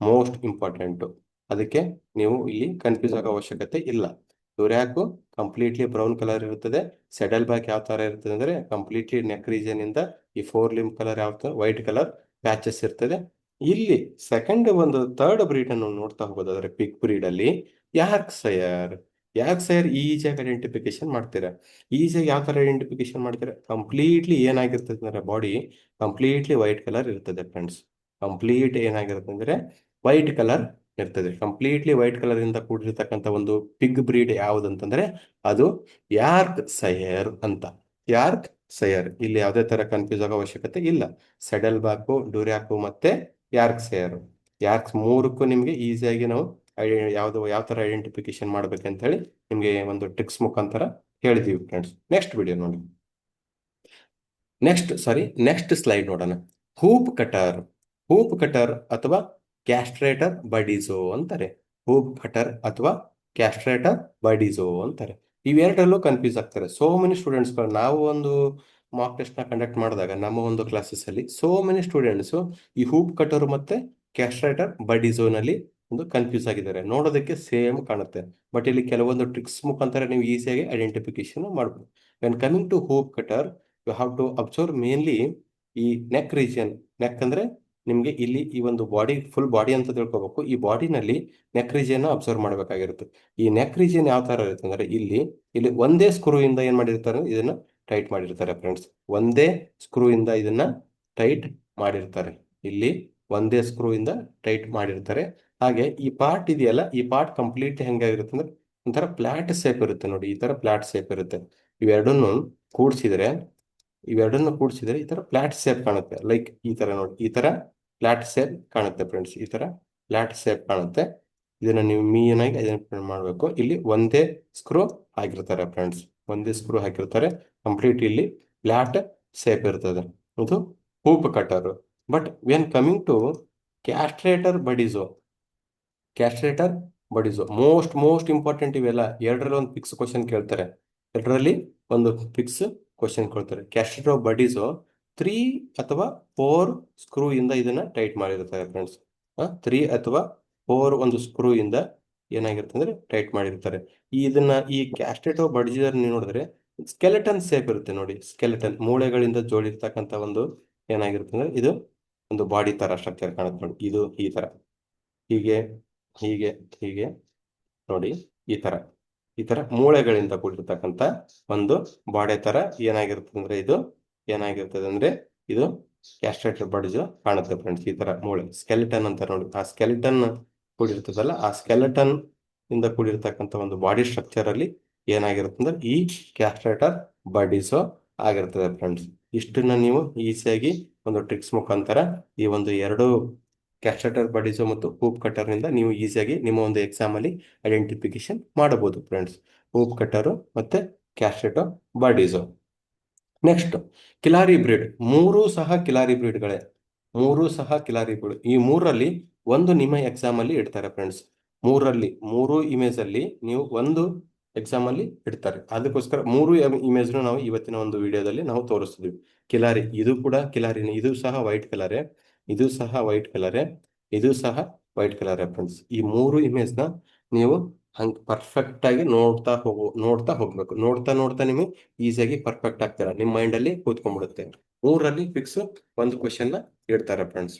ಮೋಸ್ಟ್ ಇಂಪಾರ್ಟೆಂಟ್. ಅದಕ್ಕೆ ನೀವು ಇಲ್ಲಿ ಕನ್ಫ್ಯೂಸ್ ಆಗೋ ಅವಶ್ಯಕತೆ ಇಲ್ಲ. ಡೊರ್ಯಾಕು ಕಂಪ್ಲೀಟ್ಲಿ ಬ್ರೌನ್ ಕಲರ್ ಇರುತ್ತದೆ. ಸೆಡಲ್ ಬ್ಯಾಕ್ ಯಾವ ತರ ಇರ್ತದೆ ಅಂದ್ರೆ ಕಂಪ್ಲೀಟ್ಲಿ ನೆಕ್ ರೀಜನ್ ಇಂದ ಈ ಫೋರ್ ಲಿಂಬ್ ಕಲರ್ ಯಾವ ವೈಟ್ ಕಲರ್ ಪ್ಯಾಚಸ್ ಇರ್ತದೆ. ಇಲ್ಲಿ ಸೆಕೆಂಡ್ ಒಂದು ಥರ್ಡ್ ಬ್ರೀಡ್ ಅನ್ನು ನೋಡ್ತಾ ಹೋಗೋದಾದ್ರೆ ಪಿಗ್ ಬ್ರೀಡ್ ಅಲ್ಲಿ ಯಾರ್ಕ್ ಸೈಯರ್. ಯಾರ್ಕ್ ಸೈಯರ್ ಈಸಿಯಾಗಿ ಐಡೆಂಟಿಫಿಕೇಶನ್ ಮಾಡ್ತೀರಾ. ಈಸಿಯಾಗಿ ಯಾವ ತರ ಐಡೆಂಟಿಫಿಕೇಶನ್ ಮಾಡ್ತೀರಾ, ಕಂಪ್ಲೀಟ್ಲಿ ಏನಾಗಿರ್ತದೆ ಅಂದ್ರೆ ಬಾಡಿ ಕಂಪ್ಲೀಟ್ಲಿ ವೈಟ್ ಕಲರ್ ಇರ್ತದೆ ಫ್ರೆಂಡ್ಸ್. ಕಂಪ್ಲೀಟ್ ಏನಾಗಿರುತ್ತೆ ಅಂದ್ರೆ ವೈಟ್ ಕಲರ್ ಇರ್ತದೆ. ಕಂಪ್ಲೀಟ್ಲಿ ವೈಟ್ ಕಲರ್ ಇಂದ ಕೂಡಿರ್ತಕ್ಕಂಥ ಒಂದು ಪಿಗ್ ಬ್ರೀಡ್ ಯಾವುದಂತಂದ್ರೆ ಅದು ಯಾರ್ಕ್ ಸೈಯರ್ ಅಂತ. ಯಾರ್ಕ್ ಸೈಯರ್, ಇಲ್ಲಿ ಯಾವುದೇ ತರ ಕನ್ಫ್ಯೂಸ್ ಆಗೋ ಅವಶ್ಯಕತೆ ಇಲ್ಲ. ಸೆಡಲ್ ಬ್ಯಾಕು, ಡ್ಯೂರ್ಯಾಕು ಮತ್ತೆ ಯಾರ್ಕ್ ಸೈಯರ್, ಯಾರ್ಕ್ ಮೂರಕ್ಕೂ ನಿಮ್ಗೆ ಈಸಿಯಾಗಿ ನಾವು ಯಾವ ತರ ಐಡೆಂಟಿಫಿಕೇಶನ್ ಮಾಡ್ಬೇಕಂತ ಹೇಳಿ ನಿಮ್ಗೆ ಒಂದು ಟ್ರಿಕ್ಸ್ ಮುಖಾಂತರ ಹೇಳಿದೀವಿ ಫ್ರೆಂಡ್ಸ್. ನೆಕ್ಸ್ಟ್ ವಿಡಿಯೋ ನೋಡಿ. ನೆಕ್ಸ್ಟ್ ಸ್ಲೈಡ್ ನೋಡೋಣ. Hoop cutter. ಹೂಪ್ ಕಟರ್ ಅಥವಾ ಕ್ಯಾಸ್ಟ್ರೇಟರ್ ಬಡಿಸೋ ಅಂತಾರೆ. ಹೂಪ್ ಕಟರ್ ಅಥವಾ ಕ್ಯಾಸ್ಟ್ರೇಟರ್ ಬಡಿಸೋ ಅಂತಾರೆ. ಇವೆರಡರಲ್ಲೂ ಕನ್ಫ್ಯೂಸ್ ಆಗ್ತಾರೆ ಸೋ ಮೆನಿ ಸ್ಟೂಡೆಂಟ್ಸ್ಗಳು. ನಾವು ಒಂದು ಮಾಕ್ ಟೆಸ್ಟ್ ನ ಕಂಡಕ್ಟ್ ಮಾಡಿದಾಗ ನಮ್ಮ ಒಂದು ಕ್ಲಾಸಸ್ ಅಲ್ಲಿ ಸೋ ಮೆನಿ ಸ್ಟೂಡೆಂಟ್ಸ್ ಈ ಹೂಪ್ ಕಟರ್ ಮತ್ತೆ ಕ್ಯಾಸ್ಟ್ರೇಟರ್ ಬಡಿಸೋನಲ್ಲಿ ಒಂದು ಕನ್ಫ್ಯೂಸ್ ಆಗಿದ್ದಾರೆ. ನೋಡೋದಕ್ಕೆ ಸೇಮ್ ಕಾಣುತ್ತೆ, ಬಟ್ ಇಲ್ಲಿ ಕೆಲವೊಂದು ಟ್ರಿಕ್ಸ್ ಮುಖಾಂತರ ನೀವು ಈಸಿಯಾಗಿ ಐಡೆಂಟಿಫಿಕೇಶನ್ ಮಾಡ್ಬೋದು. When coming to hoop cutter, you have to observe mainly ಈ ನೆಕ್ ರೀಜಿಯನ್. ನೆಕ್ ಅಂದ್ರೆ ನಿಮ್ಗೆ ಇಲ್ಲಿ ಈ ಒಂದು ಬಾಡಿ, ಫುಲ್ ಬಾಡಿ ಅಂತ ತಿಳ್ಕೊಬೇಕು. ಈ ಬಾಡಿನಲ್ಲಿ ನೆಕ್ ರೀಜಿಯನ್ ಅಬ್ಸರ್ವ್ ಮಾಡಬೇಕಾಗಿರುತ್ತೆ. ಈ ನೆಕ್ ರೀಜಿಯನ್ ಯಾವ ತರ ಇರುತ್ತೆ ಅಂದ್ರೆ ಇಲ್ಲಿ ಇಲ್ಲಿ ಒಂದೇ ಸ್ಕ್ರೂ ಇಂದ ಏನ್ ಮಾಡಿರ್ತಾರೆ, ಇದನ್ನ ಟೈಟ್ ಮಾಡಿರ್ತಾರೆ ಫ್ರೆಂಡ್ಸ್. ಒಂದೇ ಸ್ಕ್ರೂ ಇಂದ ಇದನ್ನ ಟೈಟ್ ಮಾಡಿರ್ತಾರೆ. ಇಲ್ಲಿ ಒಂದೇ ಸ್ಕ್ರೂ ಇಂದ ಟೈಟ್ ಮಾಡಿರ್ತಾರೆ. ಹಾಗೆ ಈ ಪಾರ್ಟ್ ಇದೆಯಲ್ಲ, ಈ ಪಾರ್ಟ್ ಕಂಪ್ಲೀಟ್ ಹೆಂಗಾಗಿರುತ್ತೆ ಅಂದ್ರೆ ಒಂಥರ ಫ್ಲಾಟ್ ಶೇಪ್ ಇರುತ್ತೆ ನೋಡಿ. ಈ ತರ ಫ್ಲಾಟ್ ಶೇಪ್ ಇರುತ್ತೆ. ಇವೆರಡನ್ನು ಕೂಡಿಸಿದ್ರೆ ಇವೆರಡನ್ನು ಕೂಡಿಸಿದ್ರೆ ಈ ತರ ಫ್ಲಾಟ್ ಶೇಪ್ ಕಾಣುತ್ತೆ. ಲೈಕ್ ಈ ತರ ನೋಡಿ, ಈ ತರ ಫ್ಲಾಟ್ ಶೇಪ್ ಕಾಣುತ್ತೆ ಫ್ರೆಂಡ್ಸ್. ಈ ತರ ಫ್ಲಾಟ್ ಶೇಪ್ ಕಾಣುತ್ತೆ. ಇದನ್ನ ನೀವು ಮೀನ್ ಆಗಿ ಐಡೆಂಟಿಫೈ ಮಾಡಬೇಕು. ಇಲ್ಲಿ ಒಂದೇ ಸ್ಕ್ರೂ ಹಾಕಿರ್ತಾರೆ ಫ್ರೆಂಡ್ಸ್, ಒಂದೇ ಸ್ಕ್ರೂ ಹಾಕಿರ್ತಾರೆ. ಕಂಪ್ಲೀಟ್ ಇಲ್ಲಿ ಫ್ಲಾಟ್ ಶೇಪ್ ಇರ್ತದೆ. ಇದು hoop cutter. But when coming to castrator Burdizzo, castrator Burdizzo most important. ಇವೆಲ್ಲ ಎರಡರಲ್ಲಿ ಒಂದು ಫಿಕ್ಸ್ ಕ್ವಶನ್ ಕೇಳ್ತಾರೆ. ಎರಡರಲ್ಲಿ ಒಂದು ಫಿಕ್ಸ್ ಕ್ವಶನ್ ಕೊಡ್ತಾರೆ. ಕ್ಯಾಸ್ಟ್ರೇಟರ್ ಬಡಿಸೋ 3 ಅಥವಾ 4 ಸ್ಕ್ರೂ ಇಂದ ಇದನ್ನ ಟೈಟ್ ಮಾಡಿರ್ತಾರೆ ಫ್ರೆಂಡ್ಸ್. 3 ಅಥವಾ 4 ಒಂದು ಸ್ಕ್ರೂ ಇಂದ ಏನಾಗಿರುತ್ತೆ ಅಂದ್ರೆ ಟೈಟ್ ಮಾಡಿರ್ತಾರೆ. ಈ ಕ್ಯಾಸ್ಟೆಟೋ ಬಡ್ಜಿಯರ್ ನೀವು ನೋಡಿದ್ರೆ ಸ್ಕೆಲೆಟನ್ ಸೇಪ್ ಇರುತ್ತೆ ನೋಡಿ. ಸ್ಕೆಲೆಟನ್ ಮೂಳೆಗಳಿಂದ ಜೋಡಿರ್ತಕ್ಕಂಥ ಒಂದು ಏನಾಗಿರುತ್ತೆ ಅಂದ್ರೆ ಇದು ಒಂದು ಬಾಡಿ ತರ ಸ್ಟ್ರಕ್ಚರ್ ಕಾಣುತ್ತೆ ನೋಡಿ. ಇದು ಈ ತರ ಹೀಗೆ ಹೀಗೆ ಹೀಗೆ ನೋಡಿ, ಈ ತರ ಮೂಳೆಗಳಿಂದ ಕೂಡಿರ್ತಕ್ಕಂಥ ಒಂದು ಬಾಡೆ ತರ ಏನಾಗಿರ್ತದೆ ಅಂದ್ರೆ ಇದು ಕ್ಯಾಸ್ಟ್ರೇಟೆಡ್ ಬಡ್ಜ್ ಕಾಣುತ್ತೆ ಫ್ರೆಂಡ್ಸ್. ಈ ತರ ಮೂಳೆ ಸ್ಕೆಲಿಟನ್ ಅಂತ ನೋಡಿ. ಆ ಸ್ಕೆಲಿಟನ್ ಕೂಡಿರ್ತದಲ್ಲ, ಆ ಸ್ಕೆಲಿಟನ್ ಇಂದ ಕೂಡಿರ್ತಕ್ಕಂಥ ಒಂದು ಬಾಡಿ ಸ್ಟ್ರಕ್ಚರ್ ಅಲ್ಲಿ ಏನಾಗಿರುತ್ತೆ ಅಂದ್ರೆ ಈ ಕ್ಯಾಸ್ಟ್ರೇಟರ್ ಬಡೀಸೋ ಆಗಿರ್ತದೆ ಫ್ರೆಂಡ್ಸ್. ಇಷ್ಟನ್ನ ನೀವು ಈಸಿಯಾಗಿ ಒಂದು ಟ್ರಿಕ್ಸ್ ಮುಖಾಂತರ ಈ ಒಂದು ಎರಡು ಕ್ಯಾಸ್ಟೇಟರ್ ಬಡೀಸೋ ಮತ್ತು ಹೂಪ್ ಕಟರ್ ನಿಂದ ನೀವು ಈಸಿಯಾಗಿ ನಿಮ್ಮ ಒಂದು ಎಕ್ಸಾಮ್ ಅಲ್ಲಿ ಐಡೆಂಟಿಫಿಕೇಶನ್ ಮಾಡಬಹುದು ಫ್ರೆಂಡ್ಸ್. ಹೂಪ್ ಕಟರು ಮತ್ತೆ ಕ್ಯಾಸ್ಟೇಟೋ ಬಡೀಸೋ. ನೆಕ್ಸ್ಟ್ ಕಿಲಾರಿ ಬ್ರೀಡ್. ಮೂರೂ ಸಹ ಕಿಲಾರಿ ಬ್ರೀಡ್. ಈ ಮೂರಲ್ಲಿ ಒಂದು ನಿಮ್ಮ ಎಕ್ಸಾಮ್ ಅಲ್ಲಿ ಇಡ್ತಾರೆ ಫ್ರೆಂಡ್ಸ್. ಮೂರು ಇಮೇಜ್ ಅಲ್ಲಿ ನೀವು ಒಂದು ಎಕ್ಸಾಮ್ ಅಲ್ಲಿ ಇಡ್ತಾರೆ. ಅದಕ್ಕೋಸ್ಕರ ಮೂರು ಇಮೇಜ್ ನಾವು ಇವತ್ತಿನ ಒಂದು ವಿಡಿಯೋದಲ್ಲಿ ನಾವು ತೋರಿಸ್ತಿದ್ವಿ. ಕಿಲಾರಿ, ಇದು ಕೂಡ ಕಿಲಾರಿನೇ. ಇದು ಸಹ ವೈಟ್ ಕಲರೇ, ಇದು ಸಹ ವೈಟ್ ಕಲರೇ, ಇದು ಸಹ ವೈಟ್ ಕಲರೇ ಫ್ರೆಂಡ್ಸ್. ಈ ಮೂರು ಇಮೇಜ್ ನ ನೀವು ಹಂಗೆ ಪರ್ಫೆಕ್ಟ್ ಆಗಿ ನೋಡ್ತಾ ಹೋಗ್ಬೇಕು. ನೋಡ್ತಾ ನಿಮಗೆ ಈಸಿಯಾಗಿ ಪರ್ಫೆಕ್ಟ್ ಆಗ್ತೀರಾ. ನಿಮ್ಮ ಮೈಂಡ್ ಅಲ್ಲಿ ಕೂತ್ಕೊಂಡ್ಬಿಡುತ್ತೆ. ಮೂರಲ್ಲಿ ಫಿಕ್ಸ್ ಒಂದು ಕ್ವಶನ್ ನ ಇಡ್ತಾರೆ ಫ್ರೆಂಡ್ಸ್.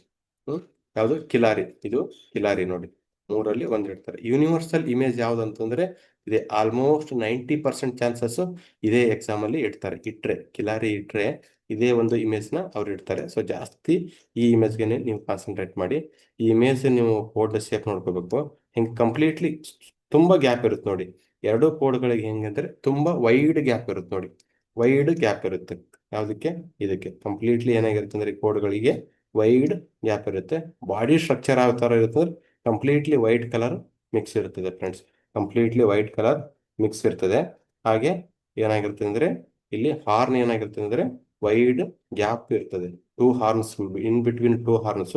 ಯಾವುದು ಕಿಲಾರಿ, ಇದು ಕಿಲಾರಿ ನೋಡಿ. ಮೂರಲ್ಲಿ ಒಂದು ಇಡ್ತಾರೆ. ಯೂನಿವರ್ಸಲ್ ಇಮೇಜ್ ಯಾವ್ದು ಅಂತಂದ್ರೆ ಇದೆ. ಆಲ್ಮೋಸ್ಟ್ 90% ಚಾನ್ಸಸ್ ಇದೇ ಎಕ್ಸಾಮ್ ಅಲ್ಲಿ ಕಿಲಾರಿ ಇಟ್ರೆ ಇದೇ ಒಂದು ಇಮೇಜ್ ನ ಅವ್ರು ಇಡ್ತಾರೆ. ಸೊ ಜಾಸ್ತಿ ಈ ಇಮೇಜ್ಗೆ ನೀವು ಕಾನ್ಸಂಟ್ರೇಟ್ ಮಾಡಿ. ಈ ಇಮೇಜ್ ನೀವು ಕೋಡ್ ಶೇಪ್ ನೋಡ್ಕೋಬೇಕು. ಹಿಂಗೆ ಕಂಪ್ಲೀಟ್ಲಿ ತುಂಬಾ ಗ್ಯಾಪ್ ಇರುತ್ತೆ ನೋಡಿ. ಎರಡು ಕೋಡ್ಗಳಿಗೆ ಹೆಂಗಂದ್ರೆ ತುಂಬಾ ವೈಡ್ ಗ್ಯಾಪ್ ಇರುತ್ತೆ ನೋಡಿ. ವೈಡ್ ಗ್ಯಾಪ್ ಇರುತ್ತೆ ಯಾವ್ದಕ್ಕೆ, ಇದಕ್ಕೆ ಕಂಪ್ಲೀಟ್ಲಿ ಏನಾಗಿರುತ್ತೆ ಅಂದ್ರೆ ಕೋಡ್ಗಳಿಗೆ ವೈಡ್ ಗ್ಯಾಪ್ ಇರುತ್ತೆ. ಬಾಡಿ ಸ್ಟ್ರಕ್ಚರ್ ಯಾವ ತರ ಇರುತ್ತೆ ಅಂದ್ರೆ ಕಂಪ್ಲೀಟ್ಲಿ ವೈಟ್ ಕಲರ್ ಮಿಕ್ಸ್ ಇರ್ತದೆ friends. Completely white colour mix ಇರ್ತದೆ. ಹಾಗೆ ಏನಾಗಿರುತ್ತೆ ಅಂದ್ರೆ ಇಲ್ಲಿ ಹಾರ್ನ್ ಏನಾಗಿರುತ್ತೆ ಅಂದ್ರೆ ವೈಡ್ ಗ್ಯಾಪ್ ಇರ್ತದೆ. Two horns, in between two horns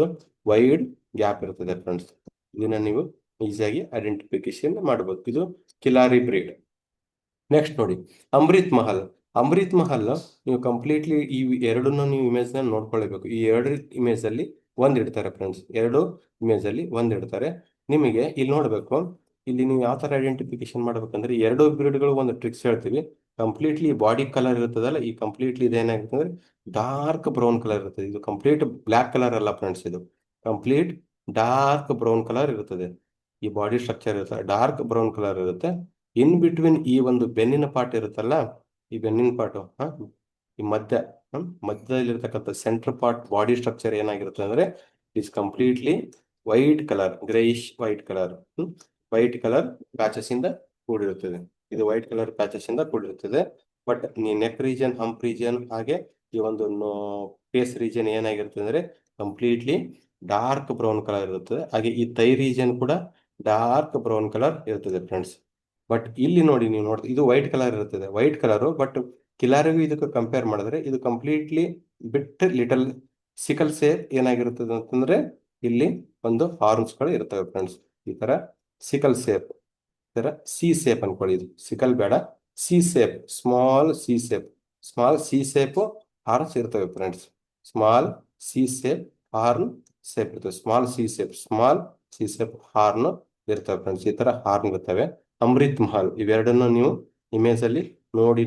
wide gap ಇರ್ತದೆ ಫ್ರೆಂಡ್ಸ್. ಇದನ್ನ ನೀವು ಈಸಿಯಾಗಿ ಐಡೆಂಟಿಫಿಕೇಶನ್ ಮಾಡಬಹುದು. ಇದು ಕಿಲಾರಿ ಬ್ರೀಡ್. ನೆಕ್ಸ್ಟ್ ನೋಡಿ ಅಮೃತ್ ಮಹಲ್. ಅಮೃತ್ ಮಹಲ್ ನೀವು ಕಂಪ್ಲೀಟ್ಲಿ ಈ ಎರಡನ್ನು ನೀವು ಇಮೇಜ್ ನ ನೋಡ್ಕೊಳ್ಳೇಬೇಕು. ಈ ಎರಡು ಇಮೇಜ್ ಅಲ್ಲಿ ಒಂದ್ ಇಡ್ತಾರೆ ಫ್ರೆಂಡ್ಸ್. ಎರಡು ಇಮೇಜ್ ಅಲ್ಲಿ ಒಂದ್ ಇಡ್ತಾರೆ. ನಿಮಗೆ ಇಲ್ಲಿ ನೋಡ್ಬೇಕು, ಇಲ್ಲಿ ನೀವು ಯಾವ ತರ ಐಡೆಂಟಿಫಿಕೇಶನ್ ಮಾಡ್ಬೇಕಂದ್ರೆ ಎರಡು ಬ್ರೀಡ್ಗಳು ಒಂದು ಟ್ರಿಕ್ಸ್ ಹೇಳ್ತೀವಿ. ಕಂಪ್ಲೀಟ್ಲಿ ಬಾಡಿ ಕಲರ್ ಇರ್ತದಲ್ಲ, ಈ ಕಂಪ್ಲೀಟ್ಲಿ ಇದೇನಾಗುತ್ತೆ ಅಂದ್ರೆ ಡಾರ್ಕ್ ಬ್ರೌನ್ ಕಲರ್ ಇರ್ತದೆ. ಇದು ಕಂಪ್ಲೀಟ್ ಬ್ಲ್ಯಾಕ್ ಕಲರ್ ಅಲ್ಲ ಫ್ರೆಂಡ್ಸ್, ಇದು ಕಂಪ್ಲೀಟ್ ಡಾರ್ಕ್ ಬ್ರೌನ್ ಕಲರ್ ಇರ್ತದೆ. ಈ ಬಾಡಿ ಸ್ಟ್ರಕ್ಚರ್ ಇರುತ್ತೆ ಡಾರ್ಕ್ ಬ್ರೌನ್ ಕಲರ್ ಇರುತ್ತೆ. ಇನ್ ಬಿಟ್ವೀನ್ ಈ ಒಂದು ಬೆನ್ನಿನ ಪಾರ್ಟ್ ಇರುತ್ತಲ್ಲ, ಈ ಬೆನ್ನಿನ ಪಾರ್ಟ್ ಈ ಮಧ್ಯದಲ್ಲಿರ್ತಕ್ಕಂಥ ಸೆಂಟರ್ ಪಾರ್ಟ್ ಬಾಡಿ ಸ್ಟ್ರಕ್ಚರ್ ಏನಾಗಿರುತ್ತೆ ಅಂದ್ರೆ it's completely white colour, greyish white colour. White colour patches ಇಂದ ಕೂಡಿರುತ್ತದೆ. ಇದು ವೈಟ್ ಕಲರ್ ಪ್ಯಾಚಸ್ ಇಂದ ಕೂಡಿರುತ್ತದೆ. But neck region, hump region ಹಾಗೆ ಈ ಒಂದು ಫೇಸ್ ರೀಜನ್ ಏನಾಗಿರ್ತದೆ ಅಂದ್ರೆ ಕಂಪ್ಲೀಟ್ಲಿ ಡಾರ್ಕ್ ಬ್ರೌನ್ ಕಲರ್ ಇರುತ್ತದೆ. ಹಾಗೆ ಈ ಥೈ ರೀಜನ್ ಕೂಡ ಡಾರ್ಕ್ ಬ್ರೌನ್ ಕಲರ್ ಇರ್ತದೆ ಫ್ರೆಂಡ್ಸ್. ಬಟ್ ಇಲ್ಲಿ ನೋಡಿ, ನೀವು ನೋಡಿ ಇದು ವೈಟ್ ಕಲರ್ ಇರುತ್ತದೆ, ವೈಟ್ ಕಲರ್. ಬಟ್ ಕಿಲಾರಿಗೂ ಇದಕ್ಕೆ ಕಂಪೇರ್ ಮಾಡಿದ್ರೆ ಇದು completely bit little sickle shape ಏನಾಗಿರುತ್ತದೆ ಅಂತಂದ್ರೆ ಇಲ್ಲಿ ಒಂದು ಹಾರ್ನ್ಸ್ ಗಳು ಇರ್ತವೆ ಫ್ರೆಂಡ್ಸ್. ಈ ತರ ಸಿಕಲ್ ಸೇಪ್, ಈ ತರ ಸಿ ಸೇಪ್ ಅನ್ಕೊಳ್ಳಿ. ಇದು ಸಿಕಲ್ ಬೇಡ, C shape, small C shape horns ಇರ್ತವೆ friends. Small C shape horn shape ಇರ್ತವೆ. ಸ್ಮಾಲ್ ಸಿ ಸೇಪ್ ಹಾರ್ನ್ ಇರ್ತವೆ ಫ್ರೆಂಡ್ಸ್. ಈ ತರ ಹಾರ್ನ್ ಇರ್ತವೆ. ಅಮೃತ್ ಮಹಲ್ ಇವೆರಡನ್ನು ನೀವು ಇಮೇಜ್ ಅಲ್ಲಿ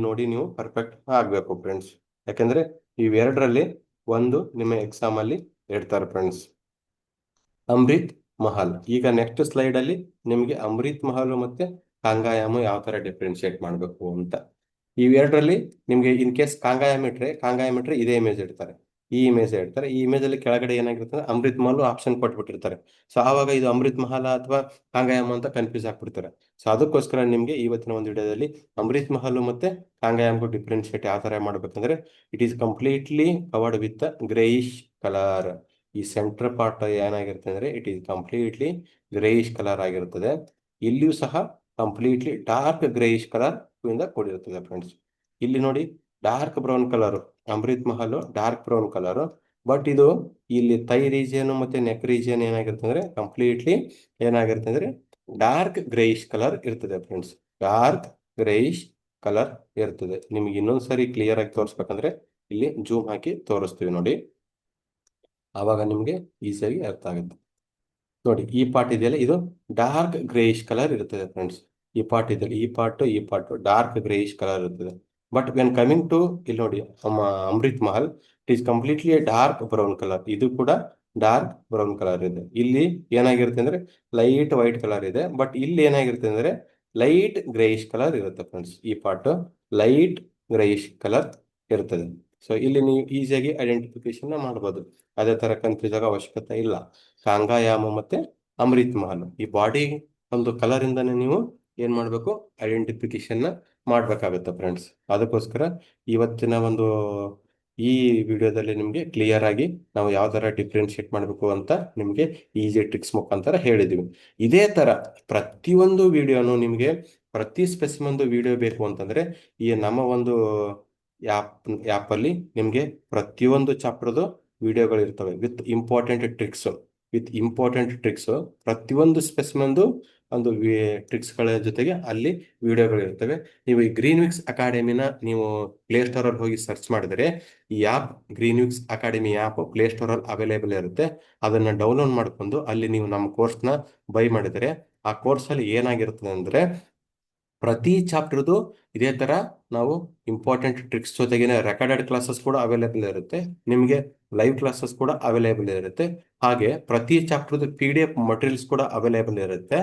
ನೋಡಿ ನೀವು ಪರ್ಫೆಕ್ಟ್ ಆಗ್ಬೇಕು ಫ್ರೆಂಡ್ಸ್. ಯಾಕಂದ್ರೆ ಇವೆರಡರಲ್ಲಿ ಒಂದು ನಿಮ್ಮ ಎಕ್ಸಾಮ್ ಅಲ್ಲಿ ಇಡ್ತಾರೆ ಫ್ರೆಂಡ್ಸ್. ಅಮೃತ್ ಮಹಲ್. ಈಗ ನೆಕ್ಸ್ಟ್ ಸ್ಲೈಡ್ ಅಲ್ಲಿ ನಿಮಗೆ ಅಮೃತ್ ಮಹಲ್ ಮತ್ತೆ ಕಾಂಗಾಯಾಮ ಯಾವ ತರ ಡಿಫ್ರೆನ್ಶಿಯೇಟ್ ಮಾಡಬೇಕು ಅಂತ. ಇವೆರಡರಲ್ಲಿ ನಿಮ್ಗೆ ಇನ್ ಕೇಸ್ ಕಾಂಗಾಯಾಮ ಇಟ್ರೆ ಇದೇ ಇಮೇಜ್ ಇಡ್ತಾರೆ, ಈ ಇಮೇಜ್ ಇಡ್ತಾರೆ. ಈ ಇಮೇಜ್ ಅಲ್ಲಿ ಕೆಳಗಡೆ ಏನಾಗಿರುತ್ತೆ ಅಂದ್ರೆ ಅಮೃತ್ ಮಹಲ್ ಆಪ್ಷನ್ ಕೊಟ್ಬಿಟ್ಟಿರ್ತಾರೆ. ಸೊ ಆವಾಗ ಇದು ಅಮೃತ್ ಮಹಲ್ ಅಥವಾ ಕಾಂಗಾಯಾಮ ಅಂತ ಕನ್ಫ್ಯೂಸ್ ಆಗ್ಬಿಡ್ತಾರೆ. ಸೊ ಅದಕ್ಕೋಸ್ಕರ ನಿಮ್ಗೆ ಇವತ್ತಿನ ಒಂದು ವಿಡಿಯೋದಲ್ಲಿ ಅಮೃತ್ ಮಹಲ್ ಮತ್ತೆ ಕಾಂಗಾಯಾಮಗೂ ಡಿಫ್ರೆನ್ಶಿಯೇಟ್ ಯಾವ ತರ ಮಾಡ್ಬೇಕಂದ್ರೆ it is completely covered with greyish colour. ಈ ಸೆಂಟರ್ ಪಾರ್ಟ್ ಏನಾಗಿರುತ್ತೆ ಅಂದ್ರೆ it is completely greyish colour ಆಗಿರುತ್ತದೆ. ಇಲ್ಲಿಯೂ ಸಹ ಕಂಪ್ಲೀಟ್ಲಿ ಡಾರ್ಕ್ ಗ್ರೇಯಿಶ್ ಕಲರ್ ಇಂದ ಕೂಡಿರುತ್ತದೆ ಫ್ರೆಂಡ್ಸ್. ಇಲ್ಲಿ ನೋಡಿ dark brown colour, Amrit Mahal dark brown colour. But ಇದು ಇಲ್ಲಿ ಥೈ ರೀಜಿಯನ್ ಮತ್ತೆ ನೆಕ್ ರೀಜಿಯನ್ ಏನಾಗಿರುತ್ತೆ ಅಂದ್ರೆ ಕಂಪ್ಲೀಟ್ಲಿ ಏನಾಗಿರುತ್ತೆ ಅಂದ್ರೆ ಡಾರ್ಕ್ ಗ್ರೇಯಿಶ್ ಕಲರ್ ಇರ್ತದೆ ಫ್ರೆಂಡ್ಸ್. ಡಾರ್ಕ್ ಗ್ರೇಯಿಶ್ ಕಲರ್ ಇರ್ತದೆ. ನಿಮ್ಗೆ ಇನ್ನೊಂದ್ಸರಿ ಕ್ಲಿಯರ್ ಆಗಿ ತೋರಿಸ್ಬೇಕಂದ್ರೆ ಇಲ್ಲಿ ಜೂಮ್ ಹಾಕಿ ತೋರಿಸ್ತೀವಿ ನೋಡಿ, ಆವಾಗ ನಿಮ್ಗೆ ಈಸಿಯಾಗಿ ಅರ್ಥ ಆಗುತ್ತೆ. ನೋಡಿ ಈ ಪಾರ್ಟ್ ಇದೆಯಲ್ಲ ಇದು ಡಾರ್ಕ್ ಗ್ರೇಯಿಶ್ ಕಲರ್ ಇರ್ತದೆ ಫ್ರೆಂಡ್ಸ್. ಈ ಪಾರ್ಟ್ ಇದೆಯಲ್ಲ ಈ ಪಾರ್ಟ್ ಡಾರ್ಕ್ ಗ್ರೇಯಿಶ್ ಕಲರ್ ಇರ್ತದೆ. ಬಟ್ ವೆನ್ ಕಮಿಂಗ್ ಟು ಇಲ್ಲಿ ನೋಡಿ Amrit Mahal, it is completely dark brown colour. ಇದು ಕೂಡ ಡಾರ್ಕ್ ಬ್ರೌನ್ ಕಲರ್ ಇದೆ. ಇಲ್ಲಿ ಏನಾಗಿರುತ್ತೆ ಅಂದ್ರೆ ಲೈಟ್ ವೈಟ್ ಕಲರ್ ಇದೆ, ಬಟ್ ಇಲ್ಲಿ ಏನಾಗಿರುತ್ತೆ ಅಂದ್ರೆ ಲೈಟ್ ಗ್ರೇಯಿಶ್ ಕಲರ್ ಇರುತ್ತೆ ಫ್ರೆಂಡ್ಸ್. ಈ ಪಾರ್ಟ್ ಲೈಟ್ ಗ್ರೇಯಿಶ್ ಕಲರ್ ಇರ್ತದೆ. ಸೊ ಇಲ್ಲಿ ನೀವು ಈಸಿಯಾಗಿ ಐಡೆಂಟಿಫಿಕೇಶನ್ ಮಾಡ್ಬೋದು. ಅದೇ ತರ ಕನ್ಫ್ಯೂಸ್ ಆಗೋ ಅವಶ್ಯಕತೆ ಇಲ್ಲ. ಕಾಂಗಾಯಾಮ ಮತ್ತೆ ಅಮೃತ್ ಮಹಲ್ ಈ ಬಾಡಿ ಒಂದು ಕಲರ್ ಇಂದಾನೆ ನೀವು ಏನ್ ಮಾಡ್ಬೇಕು, ಐಡೆಂಟಿಫಿಕೇಶನ್ ಮಾಡ್ಬೇಕಾಗುತ್ತೆ ಫ್ರೆಂಡ್ಸ್. ಅದಕ್ಕೋಸ್ಕರ ಇವತ್ತಿನ ಒಂದು ಈ ವಿಡಿಯೋದಲ್ಲಿ ನಿಮಗೆ ಕ್ಲಿಯರ್ ಆಗಿ ನಾವು ಯಾವ ತರ ಡಿಫ್ರೆನ್ಶಿಯೇಟ್ ಮಾಡಬೇಕು ಅಂತ ನಿಮಗೆ ಈಸಿ ಟ್ರಿಕ್ಸ್ ಮುಖಾಂತರ ಹೇಳಿದ್ವಿ. ಇದೇ ತರ ಪ್ರತಿಯೊಂದು ವಿಡಿಯೋನು ನಿಮಗೆ ಪ್ರತಿ ಸ್ಪೆಸಿಮನ್ ವಿಡಿಯೋ ಬೇಕು ಅಂತಂದ್ರೆ ಈ ನಮ್ಮ ಒಂದು ಆ್ಯಪ್ ಅಲ್ಲಿ ನಿಮಗೆ ಪ್ರತಿಯೊಂದು ಚಾಪ್ಟರ್ದು ವಿಡಿಯೋಗಳು ಇರ್ತವೆ ವಿತ್ ಇಂಪಾರ್ಟೆಂಟ್ ಟ್ರಿಕ್ಸ್ ಪ್ರತಿಯೊಂದು ಸ್ಪೆಸಿಮನ್ದು ಒಂದು ಟ್ರಿಕ್ಸ್ಗಳ ಜೊತೆಗೆ ಅಲ್ಲಿ ವಿಡಿಯೋಗಳು ಇರ್ತವೆ. ನೀವು ಈ ಗ್ರೀನ್ವಿಕ್ಸ್ ಅಕಾಡೆಮಿನ ನೀವು ಪ್ಲೇಸ್ಟೋರ್ ಅಲ್ಲಿ ಹೋಗಿ ಸರ್ಚ್ ಮಾಡಿದರೆ ಈ ಆ್ಯಪ್ ಗ್ರೀನ್ವಿಕ್ಸ್ ಅಕಾಡೆಮಿ ಆ್ಯಪ್ ಪ್ಲೇಸ್ಟೋರ್ ಅಲ್ಲಿ ಅವೈಲೇಬಲ್ ಇರುತ್ತೆ. ಅದನ್ನ ಡೌನ್ಲೋಡ್ ಮಾಡ್ಕೊಂಡು ಅಲ್ಲಿ ನೀವು ನಮ್ಮ ಕೋರ್ಸ್ನ ಬೈ ಮಾಡಿದರೆ ಆ ಕೋರ್ಸ್ ಅಲ್ಲಿ ಏನಾಗಿರ್ತದೆ ಅಂದ್ರೆ ಪ್ರತಿ ಚಾಪ್ಟರ್ದು ಇದೇ ತರ ನಾವು ಇಂಪಾರ್ಟೆಂಟ್ ಟ್ರಿಕ್ಸ್ ಜೊತೆಗೇನೆ ರೆಕಾರ್ಡೆಡ್ ಕ್ಲಾಸಸ್ ಕೂಡ ಅವೈಲೇಬಲ್ ಇರುತ್ತೆ. ನಿಮಗೆ ಲೈವ್ ಕ್ಲಾಸಸ್ ಕೂಡ ಅವೈಲೇಬಲ್ ಇರುತ್ತೆ. ಹಾಗೆ ಪ್ರತಿ ಚಾಪ್ಟರ್ದು PDF ಮಟೀರಿಯಲ್ಸ್ ಕೂಡ ಅವೈಲೇಬಲ್ ಇರುತ್ತೆ.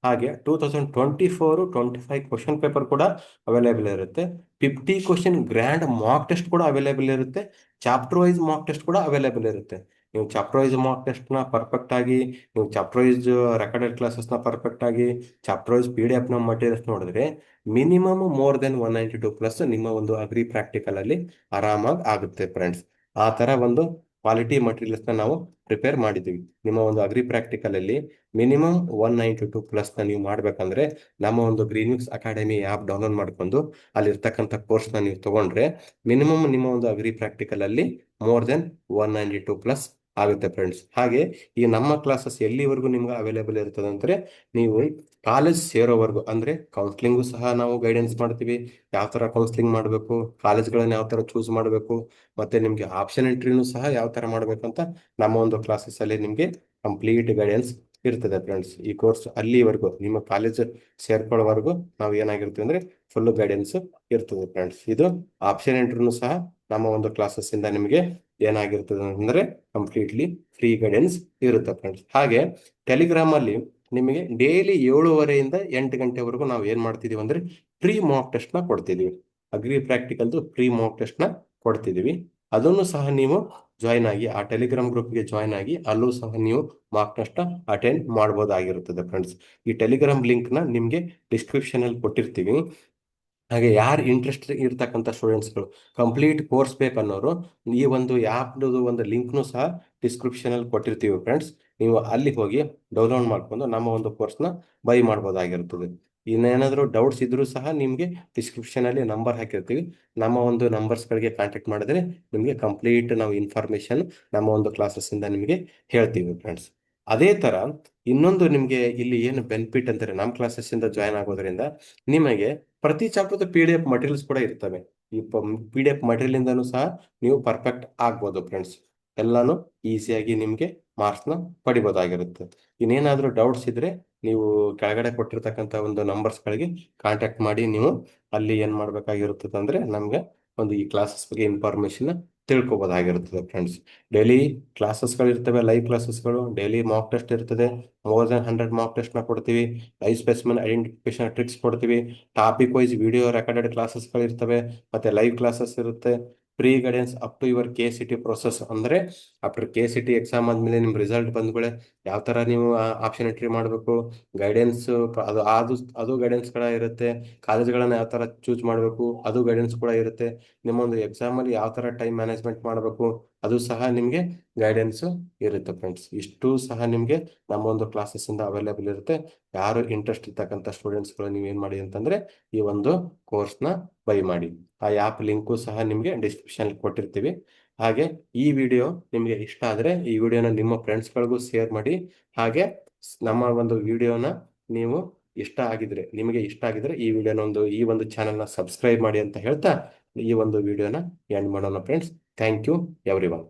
ಹಾಗೆ 2024-25 ಕ್ವಶನ್ ಪೇಪರ್ ಕೂಡ ಅವೈಲೇಬಲ್ ಇರುತ್ತೆ. 50 ಕ್ವಶನ್ ಗ್ರ್ಯಾಂಡ್ ಮಾಕ್ ಟೆಸ್ಟ್ ಕೂಡ ಅವೈಲೇಬಲ್ ಇರುತ್ತೆ. ಚಾಪ್ಟರ್ ವೈಸ್ ಮಾಕ್ ಟೆಸ್ಟ್ ಕೂಡ ಅವೈಲೇಬಲ್ ಇರುತ್ತೆ. ನೀವು ಚಾಪ್ಟರ್ ವೈಸ್ ಮಾಕ್ ಟೆಸ್ಟ್ ನ ಪರ್ಫೆಕ್ಟ್ ಆಗಿ, ನೀವು ಚಾಪ್ಟರ್ ವೈಸ್ ರೆಕಾರ್ಡೆಡ್ ಕ್ಲಾಸಸ್ ನ ಪರ್ಫೆಕ್ಟ್ ಆಗಿ, ಚಾಪ್ಟರ್ ವೈಸ್ PDF ನ ಮಟೀರಿಯಲ್ಸ್ ನೋಡಿದ್ರೆ ಮಿನಿಮಮ್ ಮೋರ್ ದೆನ್ 192+ ನಿಮ್ಮ ಒಂದು ಅಗ್ರಿ ಪ್ರಾಕ್ಟಿಕಲ್ ಅಲ್ಲಿ ಆರಾಮಾಗಿ ಆಗುತ್ತೆ ಫ್ರೆಂಡ್ಸ್. ಆ ತರ ಒಂದು ಕ್ವಾಲಿಟಿ ಮಟೀರಿಯಲ್ಸ್ ನ ನಾವು ಪ್ರಿಪೇರ್ ಮಾಡಿದ್ದೀವಿ. ನಿಮ್ಮ ಒಂದು ಅಗ್ರಿ ಪ್ರಾಕ್ಟಿಕಲ್ ಅಲ್ಲಿ ಮಿನಿಮಮ್ 192+ ನ ನೀವು ಮಾಡ್ಬೇಕಂದ್ರೆ ನಮ್ಮ ಒಂದು ಗ್ರೀನ್ವಿಕ್ಸ್ ಅಕಾಡೆಮಿ ಆ್ಯಪ್ ಡೌನ್ಲೋಡ್ ಮಾಡ್ಕೊಂಡು ಅಲ್ಲಿರ್ತಕ್ಕಂಥ ಕೋರ್ಸ್ ನ ನೀವು ತಗೊಂಡ್ರೆ ಮಿನಿಮಮ್ ನಿಮ್ಮ ಒಂದು ಅಗ್ರಿ ಪ್ರಾಕ್ಟಿಕಲ್ ಅಲ್ಲಿ ಮೋರ್ ದೆನ್ 192+ ಆಗುತ್ತೆ ಫ್ರೆಂಡ್ಸ್. ಹಾಗೆ ಈ ನಮ್ಮ ಕ್ಲಾಸಸ್ ಎಲ್ಲಿವರೆಗೂ ನಿಮ್ಗೆ ಅವೈಲೇಬಲ್ ಇರ್ತದೆ ಅಂದ್ರೆ ನೀವು ಕಾಲೇಜ್ ಸೇರೋವರೆಗೂ, ಅಂದ್ರೆ ಕೌನ್ಸಿಲಿಂಗು ಸಹ ನಾವು ಗೈಡೆನ್ಸ್ ಮಾಡ್ತೀವಿ. ಯಾವ ತರ ಕೌನ್ಸಿಲಿಂಗ್ ಮಾಡಬೇಕು, ಕಾಲೇಜ್ಗಳನ್ನ ಯಾವ ತರ ಚೂಸ್ ಮಾಡಬೇಕು, ಮತ್ತೆ ನಿಮ್ಗೆ ಆಪ್ಷನ್ ಎಂಟ್ರಿನೂ ಸಹ ಯಾವ ತರ ಮಾಡ್ಬೇಕು ಅಂತ ನಮ್ಮ ಒಂದು ಕ್ಲಾಸಸ್ ಅಲ್ಲಿ ನಿಮ್ಗೆ ಕಂಪ್ಲೀಟ್ ಗೈಡೆನ್ಸ್ ಇರ್ತದೆ ಫ್ರೆಂಡ್ಸ್. ಈ ಕೋರ್ಸ್ ಅಲ್ಲಿವರೆಗೂ ನಿಮ್ಮ ಕಾಲೇಜ್ ಸೇರ್ಕೊಳ್ಳೋವರೆಗೂ ನಾವು ಏನಾಗಿರ್ತೀವಿ ಅಂದ್ರೆ ಫುಲ್ ಗೈಡೆನ್ಸ್ ಇರ್ತದೆ ಫ್ರೆಂಡ್ಸ್. ಇದು ಆಪ್ಷನ್ ಎಂಟ್ರಿನೂ ಸಹ ನಮ್ಮ ಒಂದು ಕ್ಲಾಸಸ್ ಇಂದ ನಿಮಗೆ ಏನಾಗಿರ್ತದೆ ಅಂದ್ರೆ ಕಂಪ್ಲೀಟ್ಲಿ ಫ್ರೀ ಗೈಡೆನ್ಸ್ ಇರುತ್ತೆ ಫ್ರೆಂಡ್ಸ್. ಹಾಗೆ ಟೆಲಿಗ್ರಾಮ್ ಅಲ್ಲಿ ನಿಮಗೆ ಡೈಲಿ 7:30 ಇಂದ 8 ಗಂಟೆವರೆಗೂ ನಾವು ಏನ್ ಮಾಡ್ತಿದೀವಿ ಅಂದ್ರೆ ಪ್ರೀ ಮಾಕ್ ಟೆಸ್ಟ್ ನ ಕೊಡ್ತಿದೀವಿ. ಅಗ್ರಿ ಪ್ರಾಕ್ಟಿಕಲ್ದು ಪ್ರೀ ಮಾಕ್ ಟೆಸ್ಟ್ ನ ಕೊಡ್ತಿದೀವಿ. ಅದನ್ನು ಸಹ ನೀವು ಜಾಯ್ನ್ ಆಗಿ ಆ ಟೆಲಿಗ್ರಾಮ್ ಗ್ರೂಪ್ಗೆ ಜಾಯ್ನ್ ಆಗಿ ಅಲ್ಲೂ ಸಹ ನೀವು ಮಾಕ್ ಟೆಸ್ಟ್ ಅಟೆಂಡ್ ಮಾಡಬಹುದಾಗಿರುತ್ತದೆ ಫ್ರೆಂಡ್ಸ್. ಈ ಟೆಲಿಗ್ರಾಮ್ ಲಿಂಕ್ ನ ನಿಮ್ಗೆ ಡಿಸ್ಕ್ರಿಪ್ಷನ್ ಅಲ್ಲಿ ಕೊಟ್ಟಿರ್ತೀವಿ. ಹಾಗೆ ಯಾರು ಇಂಟ್ರೆಸ್ಟ್ ಇರ್ತಕ್ಕಂಥ ಸ್ಟೂಡೆಂಟ್ಸ್ಗಳು ಕಂಪ್ಲೀಟ್ ಕೋರ್ಸ್ ಬೇಕನ್ನೋರು ಈ ಒಂದು ಆ್ಯಪ್ದು ಒಂದು ಲಿಂಕ್ನು ಸಹ ಡಿಸ್ಕ್ರಿಪ್ಷನ್ ಅಲ್ಲಿ ಕೊಟ್ಟಿರ್ತೀವಿ ಫ್ರೆಂಡ್ಸ್. ನೀವು ಅಲ್ಲಿ ಹೋಗಿ ಡೌನ್ಲೋಡ್ ಮಾಡ್ಕೊಂಡು ನಮ್ಮ ಒಂದು ಕೋರ್ಸ್ನ ಬೈ ಮಾಡ್ಬೋದಾಗಿರ್ತದೆ. ಇನ್ನೇನಾದರೂ ಡೌಟ್ಸ್ ಇದ್ರೂ ಸಹ ನಿಮಗೆ ಡಿಸ್ಕ್ರಿಪ್ಷನ್ ಅಲ್ಲಿ ನಂಬರ್ ಹಾಕಿರ್ತೀವಿ. ನಮ್ಮ ಒಂದು ನಂಬರ್ಸ್ಗಳಿಗೆ ಕಾಂಟ್ಯಾಕ್ಟ್ ಮಾಡಿದ್ರೆ ನಿಮಗೆ ಕಂಪ್ಲೀಟ್ ನಾವು ಇನ್ಫಾರ್ಮೇಶನ್ ನಮ್ಮ ಒಂದು ಕ್ಲಾಸಸ್ ಇಂದ ನಿಮಗೆ ಹೇಳ್ತೀವಿ ಫ್ರೆಂಡ್ಸ್. ಅದೇ ತರ ಇನ್ನೊಂದು ನಿಮಗೆ ಇಲ್ಲಿ ಏನು ಬೆನಿಫಿಟ್ ಅಂತಾರೆ ನಮ್ಮ ಕ್ಲಾಸಸ್ ಇಂದ ಜಾಯ್ನ್ ಆಗೋದ್ರಿಂದ ನಿಮಗೆ ಪ್ರತಿ ಚಾಪ್ಟರ್ PDF ಮಟೀರಿಯಲ್ಸ್ ಕೂಡ ಇರ್ತವೆ. ಈ PDF ಮಟೀರಿಯಲ್ ಇಂದನೂ ಸಹ ನೀವು ಪರ್ಫೆಕ್ಟ್ ಆಗ್ಬೋದು ಫ್ರೆಂಡ್ಸ್. ಎಲ್ಲಾನು ಈಸಿಯಾಗಿ ನಿಮ್ಗೆ ಮಾರ್ಕ್ಸ್ ನ ಪಡಿಬೋದಾಗಿರುತ್ತೆ. ಇನ್ನೇನಾದ್ರೂ ಡೌಟ್ಸ್ ಇದ್ರೆ ನೀವು ಕೆಳಗಡೆ ಕೊಟ್ಟಿರ್ತಕ್ಕಂಥ ಒಂದು ನಂಬರ್ಸ್ ಗಳಿಗೆ ಕಾಂಟ್ಯಾಕ್ಟ್ ಮಾಡಿ ನೀವು ಅಲ್ಲಿ ಏನ್ ಮಾಡ್ಬೇಕಾಗಿರುತ್ತದೆ ಅಂದ್ರೆ ನಮ್ಗೆ ಒಂದು ಈ ಕ್ಲಾಸಸ್ ಬಗ್ಗೆ ಇನ್ಫಾರ್ಮೇಶನ್ ತಿಳ್ಕೊಬೋದಾಗಿರುತ್ತದೆ ಫ್ರೆಂಡ್ಸ್. ಡೈಲಿ ಕ್ಲಾಸಸ್ಗಳು ಇರ್ತವೆ, ಲೈವ್ ಕ್ಲಾಸಸ್ಗಳು, ಡೈಲಿ ಮಾಕ್ ಟೆಸ್ಟ್ ಇರ್ತದೆ. ಮೋರ್ ದನ್ 100 ಮಾಕ್ ಟೆಸ್ಟ್ ನ ಕೊಡ್ತೀವಿ. ಲೈವ್ ಸ್ಪೆಸಿಮೆನ್ ಐಡೆಂಟಿಫಿಕೇಶನ್ ಟ್ರಿಕ್ಸ್ ಕೊಡ್ತೀವಿ. ಟಾಪಿಕ್ ವೈಸ್ ವಿಡಿಯೋ ರೆಕಾರ್ಡೆಡ್ ಕ್ಲಾಸಸ್ಗಳು ಇರ್ತವೆ, ಮತ್ತೆ ಲೈವ್ ಕ್ಲಾಸಸ್ ಇರುತ್ತೆ. Free guidance up to your KCT process, ಅಂದ್ರೆ ಆಫ್ಟರ್ KCT ಎಕ್ಸಾಮ್ ಆದ್ಮೇಲೆ ನಿಮ್ ರಿಸಲ್ಟ್ ಬಂದ್ಮೇಲೆ ಯಾವ ತರ ನೀವು ಆಪ್ಷನ್ ಎಂಟ್ರಿ ಮಾಡಬೇಕು, ಗೈಡೆನ್ಸ್ ಅದು ಗೈಡೆನ್ಸ್ ಕೂಡ ಇರುತ್ತೆ. ಕಾಲೇಜ್ಗಳನ್ನ ಯಾವ ತರ ಚೂಸ್ ಮಾಡಬೇಕು ಅದು ಗೈಡೆನ್ಸ್ ಕೂಡ ಇರುತ್ತೆ. ನಿಮ್ಮೊಂದು ಎಕ್ಸಾಮ್ ಅಲ್ಲಿ ಯಾವ ತರ ಟೈಮ್ ಮ್ಯಾನೇಜ್ಮೆಂಟ್ ಮಾಡಬೇಕು ಅದು ಸಹ ನಿಮ್ಗೆ ಗೈಡೆನ್ಸ್ ಇರುತ್ತೆ ಫ್ರೆಂಡ್ಸ್. ಇಷ್ಟು ಸಹ ನಿಮ್ಗೆ ನಮ್ಮ ಒಂದು ಕ್ಲಾಸಸ್ ಇಂದ ಅವೈಲೇಬಲ್ ಇರುತ್ತೆ. ಯಾರು ಇಂಟ್ರೆಸ್ಟ್ ಇರ್ತಕ್ಕಂಥ ಸ್ಟೂಡೆಂಟ್ಸ್ಗಳು ನೀವು ಏನ್ ಮಾಡಿ ಅಂತಂದ್ರೆ ಈ ಒಂದು ಕೋರ್ಸ್ನ ಬೈ ಮಾಡಿ. ಆ ಆ್ಯಪ್ ಲಿಂಕು ಸಹ ನಿಮ್ಗೆ ಡಿಸ್ಕ್ರಿಪ್ಷನ್ ಕೊಟ್ಟಿರ್ತೀವಿ. ಹಾಗೆ ಈ ವಿಡಿಯೋ ನಿಮ್ಗೆ ಇಷ್ಟ ಆದ್ರೆ ಈ ವಿಡಿಯೋನ ನಿಮ್ಮ ಫ್ರೆಂಡ್ಸ್ಗಳಿಗೂ ಶೇರ್ ಮಾಡಿ. ಹಾಗೆ ನಮ್ಮ ಒಂದು ವಿಡಿಯೋನ ನೀವು ನಿಮಗೆ ಇಷ್ಟ ಆಗಿದ್ರೆ ಈ ಒಂದು ಚಾನೆಲ್ನ ಸಬ್ಸ್ಕ್ರೈಬ್ ಮಾಡಿ ಅಂತ ಹೇಳ್ತಾ ಈ ಒಂದು ವಿಡಿಯೋನ ಎಂಡ್ ಮಾಡೋಣ friends. Thank you every one.